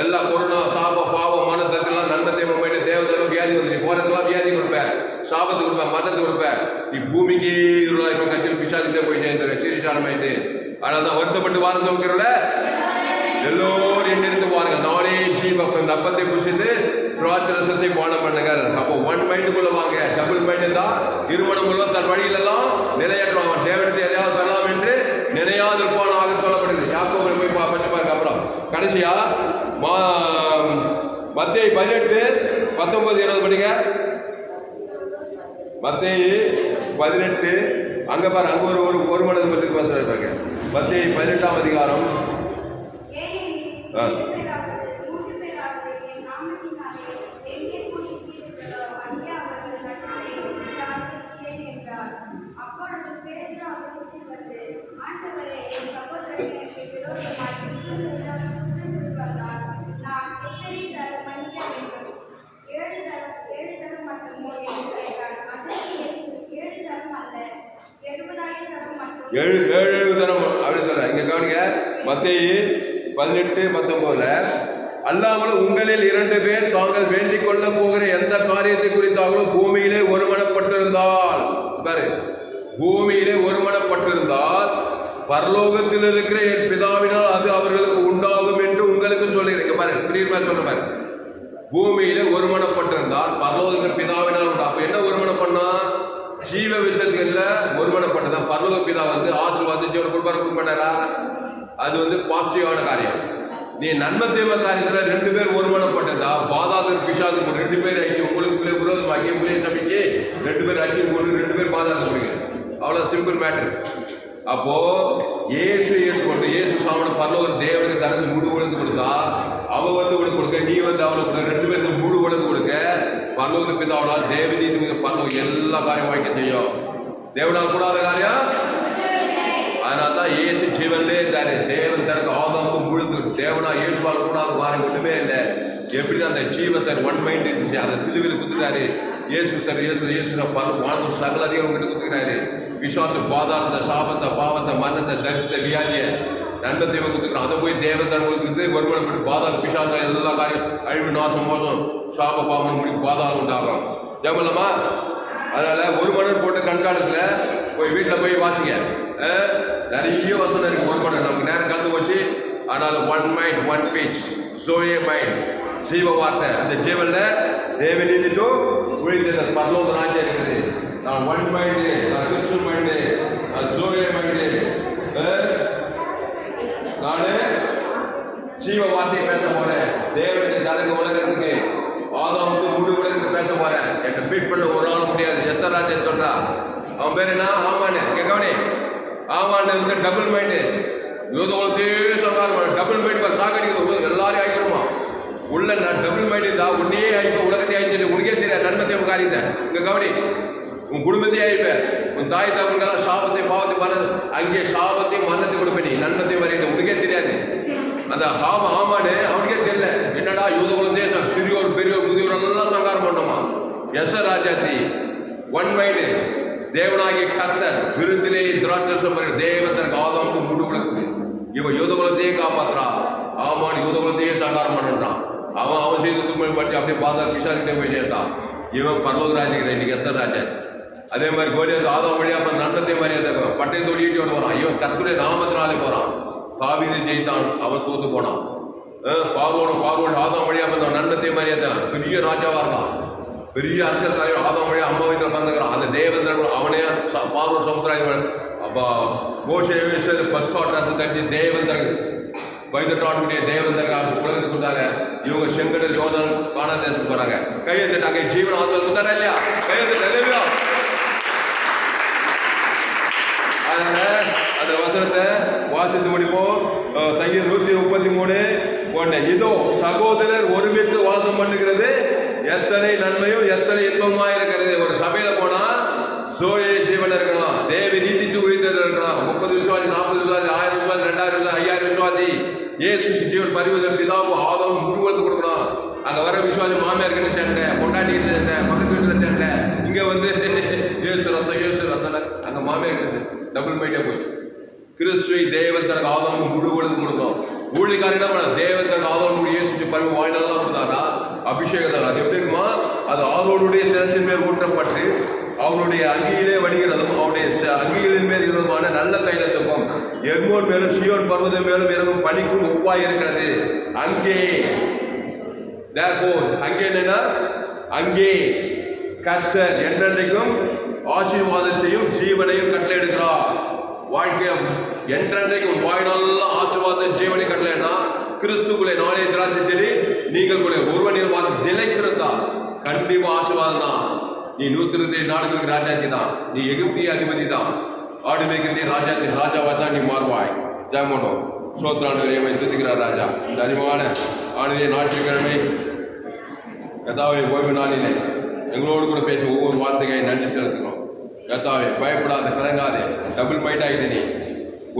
எல்லா கொரோனா சாபம் பாவம் மனத்தெல்லாம் நன்மத்தை போயிட்டு தேவதெல்லாம் வியாதி வந்து நீ போறதுக்கெல்லாம் வியாதி கொடுப்ப, சாபத்து கொடுப்ப, மரணத்தை கொடுப்ப. நீ பூமிக்கு இருளா இப்ப கட்சியில் பிசாசுக்கிட்டே போய் சேர்ந்துரு சீரிட்டானமாயிட்டு. ஆனால் தான் வருத்தப்பட்டு வாரம் சொல்கிறோம்ல, எல்லோரும் எண்ணிருந்து பாருங்க. நானே ஜீவம் இந்த அப்பத்தை புசித்து திராட்சரசத்தை பானம் பண்ணுங்கள். அப்போ 1 மைண்டுக்குள்ள வாங்க. டபுள் மைண்ட் தான் திருமணம் உள்ள தன் வழியிலெல்லாம் நிலையாற்றுவாங்க. தேவனத்தை எதையாவது தரலாம் என்று நினையாதிருப்பான் ஆக சொல்லப்படுது. யாக்கோபுல போய் படிச்சு பாருங்க. அப்புறம் கடைசியா மத்தேயு 18:19-20 படிங்க. மத்தேயு 18 அங்க பாரு. அங்க ஒரு மனது பற்றி பேசுறாங்க. மத்தேயு 18ஆம் அதிகாரம். ஏழு தரம் அப்படின்னு சொல்ற. இங்க கவனிங்க. மத்தேயு 18:19 அல்லாமல் உங்களில் 2 பேர் தாங்கள் வேண்டிக் கொள்ள போகிற எந்த காரியத்தை குறித்தாலும் பூமியிலே ஒருமனப்பட்டிருந்தால் பாரு, பூமியிலே ஒருமனப்பட்டிருந்தால் பரலோகத்தில் இருக்கிற என் பிதாவினால் அது அவர்களுக்கு உண்டாகும் என்று உங்களுக்கு சொல்லுகிறேன். பாரு, பிரியமா சொல்ற பாரு. பூமியிலே ஒருமனப்பட்டிருந்தால் பரலோகத்தின் பிதாவினால் உண்டு. அப்ப என்ன ஒருமனம் பண்ணா? ஜீவ விதத்துல ஒருமனப்பட்டதான். பரலோக பிதா வந்து ஆசீர்வாதம் கொடுக்க மாட்டாரா? அது வந்து பாசிட்டிவான காரியம். நீ நன்மை தீமை காரியத்துல 2 பேர் ஒருமனப்பட்டதா பாதாளர் பிசாசு 2 பேர் அடிச்சு உங்களுக்கு விரோதமாக்கி உங்களே சமைச்சு 2 பேர் அடிச்சு 2 பேர் பாதாளம் கொடுங்க. அவ்வளோ சிம்பிள் மேட்ரு. அப்போ இயேசு ஏற்றுக்கொண்டு இயேசு சாமனை பரலோக தேவனுக்கு தனது முழு உலகம் கொடுத்தா அவன் வந்து உனக்கு கொடுக்க, நீ வந்து அவனுக்கு 2 பேருக்கு முழு உலகம் கொடுக்க. பரலோக பிதாவனால் தேவநீதி பரலோகம் எல்லா காரியம் வாய்க்க செய்யும். தேவனால் கூடாத காரியம். அதனால தான் இயேசு ஜீவன்லே இருந்தாரு. தேவன் தனக்கு ஆதாமுக்கு முழுது தேவனா இயேசுவால் கூடாத காரியம் ஒன்றுமே இல்லை. எப்படி அந்த ஜீவ சார் 1 மைண்ட் இருந்துச்சு, அதை சிலுவையில் குத்துட்டாரு. இயேசு வாழ்ந்த சகல அதிகம் கிட்ட குத்துக்கிறாரு. விசுவாச பாதாளத்தை சாபத்தை பாவத்தை மரணத்தை தரித்த வியாதியை நன்மை தீமை கொடுத்துக்கிறோம். அதை போய் தேவன் தான் கொடுத்துட்டு ஒருமனப்பட்டு பாதாள பிசாசம் எல்லா காரியம் அழிவு நாசம் மோசம் சாப பாவம் முடிவு பாதாளம் உண்டாகும். ஜெபலமா அதனால ஒரு மணி போட்டு கண்காணத்துல போய் வீட்டில் போய் வாசிங்க. நிறைய வசனம் இருக்கு. ஒரு மணி நமக்கு நேரம் கலந்து போச்சு. ஆனால் ஒன் மைண்ட் ஒன் பேஜ் சோயே மைண்ட் ஜீவ வார்த்தை அந்த ஜீவன்ல தேவ நீதிட்டு உழைத்தது பரலோக ராஜ்யம் இருக்குது. நான் ஒன் மைண்டு, நான் கிறிஸ்துவ மைண்டு, நான் சோயே மைண்டு, நான் ஜீவ வார்த்தையை பேச போறேன். தேவனுக்கு தலைக்கு உலகத்துக்கு ஆதாமுக்கு முழு உலகத்துக்கு பேச போறேன். என்னை பீட் பண்ண ஒரு ஆள் முடியாது. எஸ்ராஜன் சொல்றா. அவன் பேர் என்ன? ஆமானு கேட்கவனே. ஆமான்னு வந்து டபுள் மைண்டு யூதோகத்தையே சொல்றாங்க. டபுள் மைண்ட் சாகடிக்க எல்லாரையும் ஆயிக்கிறோமா உள்ள. நான் டபுள் மைண்ட் இருந்தா உன்னே ஆயிப்பேன், உலகத்தை ஆயிடுச்சு. உனக்கே தெரியாது நன்மத்தை காரியத்தை இங்க கவனி. உன் குடும்பத்தையே ஆயிப்பேன். உன் தாய் தகவல்களாம் சாபத்தை பாவத்தை மரணம் அங்கே சாபத்தையும் மரணத்தை கொடுப்பேன். நீ நன்மத்தை வரையில உனக்கே தெரியாது. அந்த ஆமானு அவனுக்கே தெரியல. என்னடா யூதகுலத்தே சிறியோர் பெரியோர் முதியோர் எல்லாம் சங்காரம் பண்ணோமா. ராஜாத்தி ஒன் மைண்டு தேவனாகிய கர்த்தர் விருந்திலே திராட்சரசம் தேவன் தனக்கு ஆதாமுக்கு முழு உலகத்துக்கு இவன் யூதகுலத்தையே காப்பாத்துறா. ஆமான் யூதகுலத்தையே சங்காரம் பண்ணுறான். அவன் செய்ததுக்கு பற்றி அப்படியே பார்த்தா பிசாசுக்கிட்டே போய் சேர்த்தான். இவன் பரலோக ராஜ்யக்கிட்ட இன்னைக்கு ராஜா. அதே மாதிரி கோலியாத்து ஆதாம் வழியா நன்னத்தை மாதிரியே பட்டயத்தோடு ஈட்டியோடு வரான். இவன் கர்த்தருடைய நாமத்தினாலே போறான். தாவீது ஜெயித்தான், அவன் தோத்து போனான். பார்வோன் ஆதாம் வழியா வந்தான் நன்னத்தை மாதிரியே தான் பெரிய ராஜாவா இருக்கான். பெரிய அரசியல் தலைவர் ஆதாம் வழியா அம்மா வீட்டில் பந்துக்கிறான். அந்த தேவன் அவனே பார்வோன் சமுத்திரம் அப்போ மோசே பஸ்காட்டு கட்சி தேவன் தரகு வைத்திய தேவன் தரகு உலகத்துக்கு கொடுத்தாங்க. இவங்க செங்கடல் யோதன் காணா தேசத்துக்கு போறாங்க. கையெழுத்துட்டாங்க. ஜீவன் ஆத்மா கொடுத்தாரா இல்லையா? கையெழுத்து. அதனால அந்த வசனத்தை வாசித்து முடிப்போம். சங்கீதம் 133 இதோ சகோதரர் ஒருமித்து வாசம் பண்ணுகிறது எத்தனை நன்மையும் எத்தனை இன்பமா இருக்கிறது. ஒரு சபையில போனா சோழ ஜீவன் இருக்கணும். தேவ நீதித்து உயிர்த்தல் இருக்கணும். 30 விசுவாசி, 40 விசுவாசி, 1000 விசுவாசி, 2000 விசுவாசி, 5000 விசுவாசி. ஏசு ஜீவன் பரிவதற்கு பிதாவும் ஆதமும் முழுவதும் கொடுக்கணும். அங்க வர விசுவாசி மாமியாருக்கு சண்டை, பொண்டாட்டி சண்டை, பக்கத்து வீட்டுல சண்டை. இங்க வந்து ஏசு ரத்தம் அங்க மாமியாருக்கு டபுள் மைண்டா போச்சு. கிறிஸ்துவை தேவன் தனக்கு ஆதாமும் முழுவதும் கொடுத்தோம். ஊழியக்காரன் தேவன் தனக்கு ஆதாமும் இயேசு பருவ வாய்நாள் கொடுத்தாரா அபிஷேகம் தான். அது எப்படி இருக்குமா? அது ஆதோனுடைய சிரசின் மேல் ஊற்றப்பட்டு அவனுடைய அங்கியிலே வடிகிறதும் அவனுடைய அங்கிகளின் மேல் இருந்ததுமான நல்ல தைலத்துக்கும் எர்மோன் மேலும் சியோன் பர்வதம் மேலும் இறங்கும் பனிக்கும் ஒப்பாய் இருக்கிறது. அங்கே அங்கே என்னன்னா அங்கே கர்த்தர் என்றென்றைக்கும் ஆசீர்வாதத்தையும் ஜீவனையும் கட்டளை எடுக்கிறார். வாழ்க்கை என்றென்றைக்கும் வாய்நாளெல்லாம் ஆசீர்வாதம் ஜீவனை கட்டளைன்னா கிறிஸ்துக்குள்ளே நானே திராட்சை செடி நீங்கள் கூட ஒருவனில் நிலைத்திருந்தால் கண்டிப்பா ஆசீர்வாதம் தான். நீ 127 நாடுகளுக்கு ராஜாத்தி தான். நீ எகிப்திய அதிபதி தான். ஆடு மேய்க்கிறதே ராஜாத்தி ராஜாவா தான் நீ மாறுவாய். ஜாமோனோ சோத்ரானுடைய துதிக்கிறார் ராஜா. இந்த அறிவான ஆணுடைய ஞாயிற்றுக்கிழமை கதாவை ஓய்வு நாளிலே எங்களோடு கூட பேச ஒவ்வொரு வார்த்தையை நன்றி செலுத்துகிறோம். கத்தாவே பயப்படாத, கலங்காதே, டபுள் மைண்ட் ஆகிட்டு நீ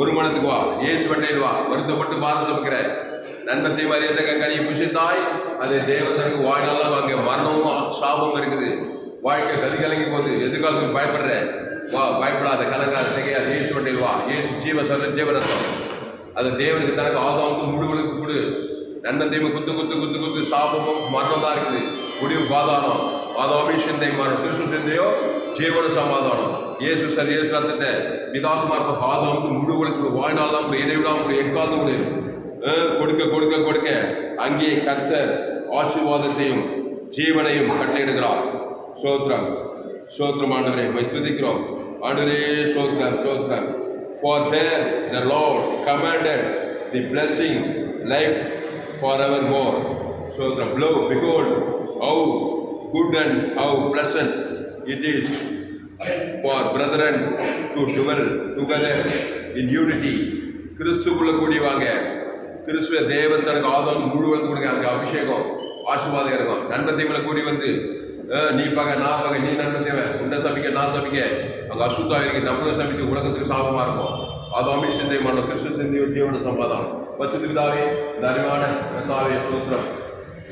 ஒரு மனத்துக்கு வா. ஏசு வண்டையில் வா. வருத்தப்பட்டு பாதம் சமைக்கிற நன்மத்தை மரியாதை கனியை புஷித்தாய். அது தேவனுக்கு வாய்நாள் அங்கே மரணமும் சாபமும் இருக்குது. வாழ்க்கை கலங்கி போகுது. எதிர்காலத்துக்கு பயப்படுற வா. பயப்படாத, கலங்காத, செய்யாது. ஏசு வண்டையில் வா. ஏசு ஜீவரத்தம் அது தேவனுக்கு தனக்கு ஆதாமுக்கு முழுவதுக்கு கொடு. நன்மத்தையுமே குத்து சாபமும் மரணம் தான் இருக்குது. முடிவு பாதாளம். ஆதாமி சிந்தை மரணம், கிறிஸ்து சிந்தையோ ஜீவன சமாதானம். இயேசு ரத்தத்தை பிதாகுமார் ஆதாமுக்கு முழுவதுக்கு வாழ்நாள் தான் இடைவிடாம எக்காலம் கொடுக்க அங்கே கர்த்தர் ஆசீர்வாதத்தையும் ஜீவனையும் கட்டளையிடுகிறார். சோத்ரம் ஆண்டவரே துதிக்கிறோம். ஆண்டவரே சோத்ரம். For there the Lord commanded the blessing, life forevermore. Sotram. Behold, how good and how pleasant it is for brethren to dwell together in unity. கிறிஸ்துக்குள்ள கூடியவாங்க. கிறிஸ்துவ தேவன் தனக்கு ஆதாம் முழுவதும் கொடுங்க. அங்கே அபிஷேகம் ஆசீர்வாதம் இருக்கும். நன்மத்தைகளை கூடி வந்து நீ பக நான் பக நீ நன்மத்தேவன் உன்னை சபிக்க நான் சபிக்க அங்கே அசுத்தா இருக்கு. நம்மளும் சபிக்க உலகத்துக்கு சாபமா இருக்கும். ஆதாமி சிந்தை மரணம், கிறிஸ்து சிந்தையோ ஜீவன சமாதானம். பசுதாவே இந்த அறிவான கத்தாவே சூத்திரம்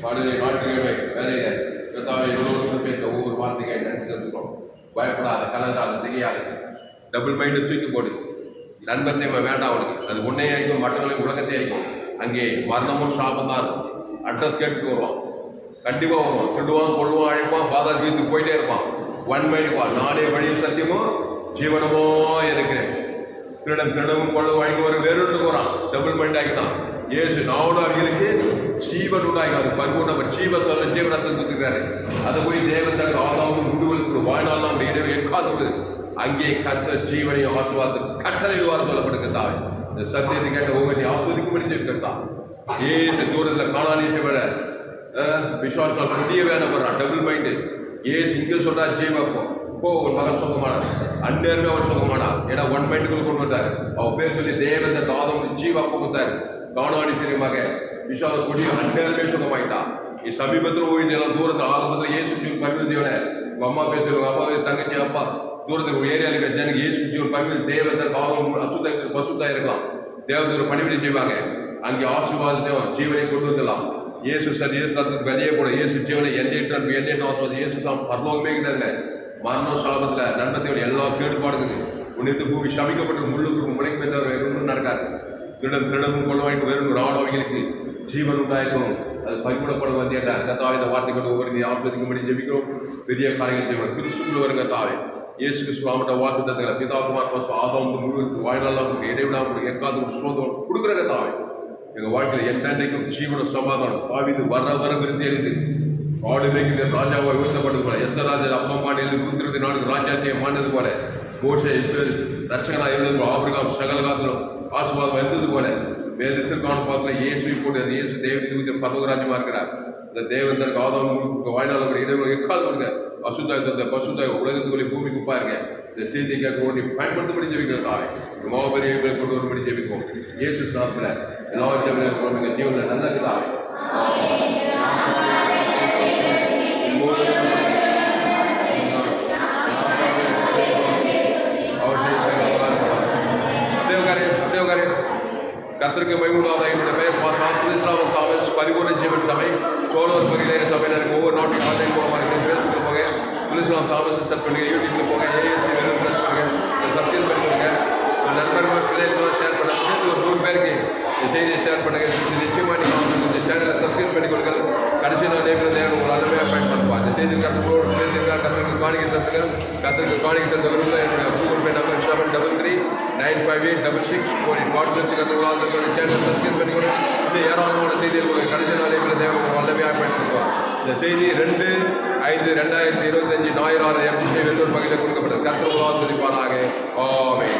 பாடுதலை நாட்டுக்கிழமை வேலையில கத்தாவை பேச ஒவ்வொரு வார்த்தையை நன்றி செலுத்துகிறோம். பயப்படாத, கலங்காத, திகையாது, டபுள் மைண்டு தூக்கி போடு. நண்பத்தையுமே வேண்டாம் அவனுக்கு. அது உன்னை அழிக்கும், மற்றவர்களுக்கு உலகத்தை அழிக்கும். அங்கே மரணமும் சாபம் தான் இருக்கும். அட்ரஸ் கேட்டுட்டு வருவான், கண்டிப்பாக வருவான். திருடுவான், கொள்ளுவான், அழிப்பான், பாதாள வீட்டுக்கு போயிட்டே இருப்பான். ஒன் மைடுவா, நானே வழியும் சத்தியமும் ஜீவனமோ இருக்கிறேன். திருடவும் கொள்ளவும் அழிக்க வரும் வேறொன்று போகிறான். டபுள் மைண்ட் ஆகிட்டான். ஏசு நாவோட அவர்களுக்கு ஜீவன் உண்டாகி அது பரிபூர்ண ஜீவ சொல்ல ஜீவனத்தை கொடுத்துருக்காரு. அதை போய் தேவன் தனக்கு ஆதாவும் முடிவுகளுக்கு வாழ்நாள் நம்ம இடைவெளி எக்காது அங்கே கத்த ஜீவனையும் ஆசுவாதத்தை கட்டளைவாறு சொல்லப்படுகிறதாவே. இந்த சத்தியத்தை கேட்ட ஒவ்வொரு ஆஸ்வதிக்கும்படி இருக்கிறதா ஏசு தூரத்தில் காணாலீசை விட விசுவாசனால் புதிய வேலை போடுறான். Double mind. ஏசு இங்கே சொல்றா ஜீவப்போ போ ஒரு மகன் சுகமானார். அந்நேரமே அவன் சுகமானார். ஏன்னா ஒன் மைண்டுக்குள்ள கொண்டு வந்தார். அவன் பேர் சொல்லி தேவன் தன் ஆதம் ஜீவாப்போ கொடுத்தாரு. காணாலி சரியமாக விசுவாச கொடி அந்நேரமே சுகமாயிட்டான். சமீபத்தில் ஓய்ந்தெல்லாம் தூரத்தில் ஆரம்பத்தில் ஏசு பரிவு தேவனை உங்கள் அம்மா பேர் சொல்லுவாங்க, அப்பா தங்கச்சி அப்பா தூரத்துக்கு ஒரு ஏரியாவில் இருக்கிற ஜனக்கு ஏசு ஜீவன் பரிவு தேவன் தன் ஆதம் அசுத்த பசுத்தா இருக்கலாம். தேவதற்கு பணிவிடை செய்வாங்க. அங்கே ஆசீர்வாதத்தை ஜீவனை கொண்டு வந்துடலாம். இயேசு சார் இயேசு ரத்தத்துக்கு அதே போல இயேசு ஜீவனை எண்ணெய்ட்டு ஆசுவாதம் இயேசு தான் பரலோகமே இருக்குதுங்க. மரணம் சாபத்தில் நண்பத்தையோட எல்லா கேடுபாடுக்குது. உன்னிட்டு பூமி சமைக்கப்பட்டு முள்ளுக்கு முளைக்கு தவிர வேறு ஒன்றும் நடக்காது. திருடமும் கொள்ள வாங்கிட்டு வெறும் ராணுவங்களுக்கு ஜீவன் உண்டாயிருக்கும். அது பறிமுடப்படும் வந்தேன்டா கத்தாவை இந்த வார்த்தை கொண்டு ஒவ்வொரு நீ ஆஸ்வதிக்கும்படி ஜெபிக்கிறோம். பெரிய காரியங்கள் செய்வோம். கிறிஸ்துக்குள்ள வருங்க தாவே இயேசு கிறிஸ்துவாமட்ட வாக்கு தத்துகளை பிதாகுமார் பசு ஆதாம் முழுவதுக்கு வாழ்நாளாக உங்களுக்கு இடைவிடாம உங்களுக்கு எக்காது சுதந்திரம் கொடுக்குறங்க தாவே. எங்கள் வாழ்க்கையில் என்னென்னைக்கும் ஜீவன சமாதானம் பாவிது வர விருந்தி எழுது ஆடு வைக்கிற ராஜாவை உயர்த்தப்பட்டது போல எஸ்தர் ராஜா அப்பா மாநில 124 ராஜ்யத்தை மாண்டது போல கோஷ இஸ்ரேல் ரட்சகனாக இருந்தது போல ஆபிரகாம் சகல காலத்திலும் ஆசீர்வாதம் இருந்தது போல வேதத்தில் காணும் பார்க்கல இயேசுவை போட்டு அது இயேசு தேவன் பரலோகராஜ்யமாக இருக்கிறார். இந்த தேவன் தனக்கு ஆதாம் வாய்நாள் இடைவெளி எக்கால் வருங்க. அசுத்தாய் பசுத்தாய் உலகத்துக்குள்ளே பூமிக்கு பாருங்க. இந்த செய்தியை கேட்க ஓடி பயன்படுத்தபடி ஜெபிக்கிறது தாவே மாபெரிய கொண்டு வரும்படி ஜெபிப்போம். இயேசு சாப்பிட எல்லா ஜீவனில் நல்லது தாவே. கர்த்தருக்கு மகிமையாக என்னுடைய பெயர் தாமஸ் பரிபூர்ண ஜீவன் சபை சோழர் பகுதியில் சபையினர் ஒவ்வொரு நாட்டின் ஆன்லைன் மூலமாக ஃபேஸ்புக்கில் போங்க, துலிஸ்லாம் தாமஸ் சர்ச் பண்ணுங்க, யூடியூப்பில் போங்க, ஏஎஸ்சி வெறும் சர்ச் பண்ணுங்க, சப்ஸ்கிரைப் பண்ணிக்கோங்க. நண்பர்கள் பிள்ளைகளுக்கெல்லாம் ஷேர் பண்ண ஒரு 100 பேருக்கு இந்த செய்தியை ஷேர் பண்ணுங்க. நிச்சயமாக நீங்கள் இந்த சேனலை சப்ஸ்கிரைப் பண்ணி கொடுங்கள். கடைசி நாள் நேரம் தேவன் உங்கள் நல்லமையாக பயன்படுத்துவார். இந்த செய்தி கருத்தோடு பேசியிருக்கார். கத்தருக்கு காணிக்கை தட்டுங்கள். கத்தருக்கு காணிக்கை தந்த விரும்பில் என்னுடைய கூகுள் பே நம்பர் 733-958-6648. வாட்ஸ்அப் கத்தர்களாக சேனலை சப்ஸ்கிரைப் பண்ணி கொடுங்க. இந்த ஏராளமான செய்திகள் கடைசி நாள் நேரம் தேவன் உங்கள் நல்லமையாக பயன்படுத்துவார். இந்த செய்தி 2/5/2025 ஞாயிறு 6 வெள்ளூர் பகுதியில் கொடுக்கப்பட்டது. கத்தர்களாக ஆமென்.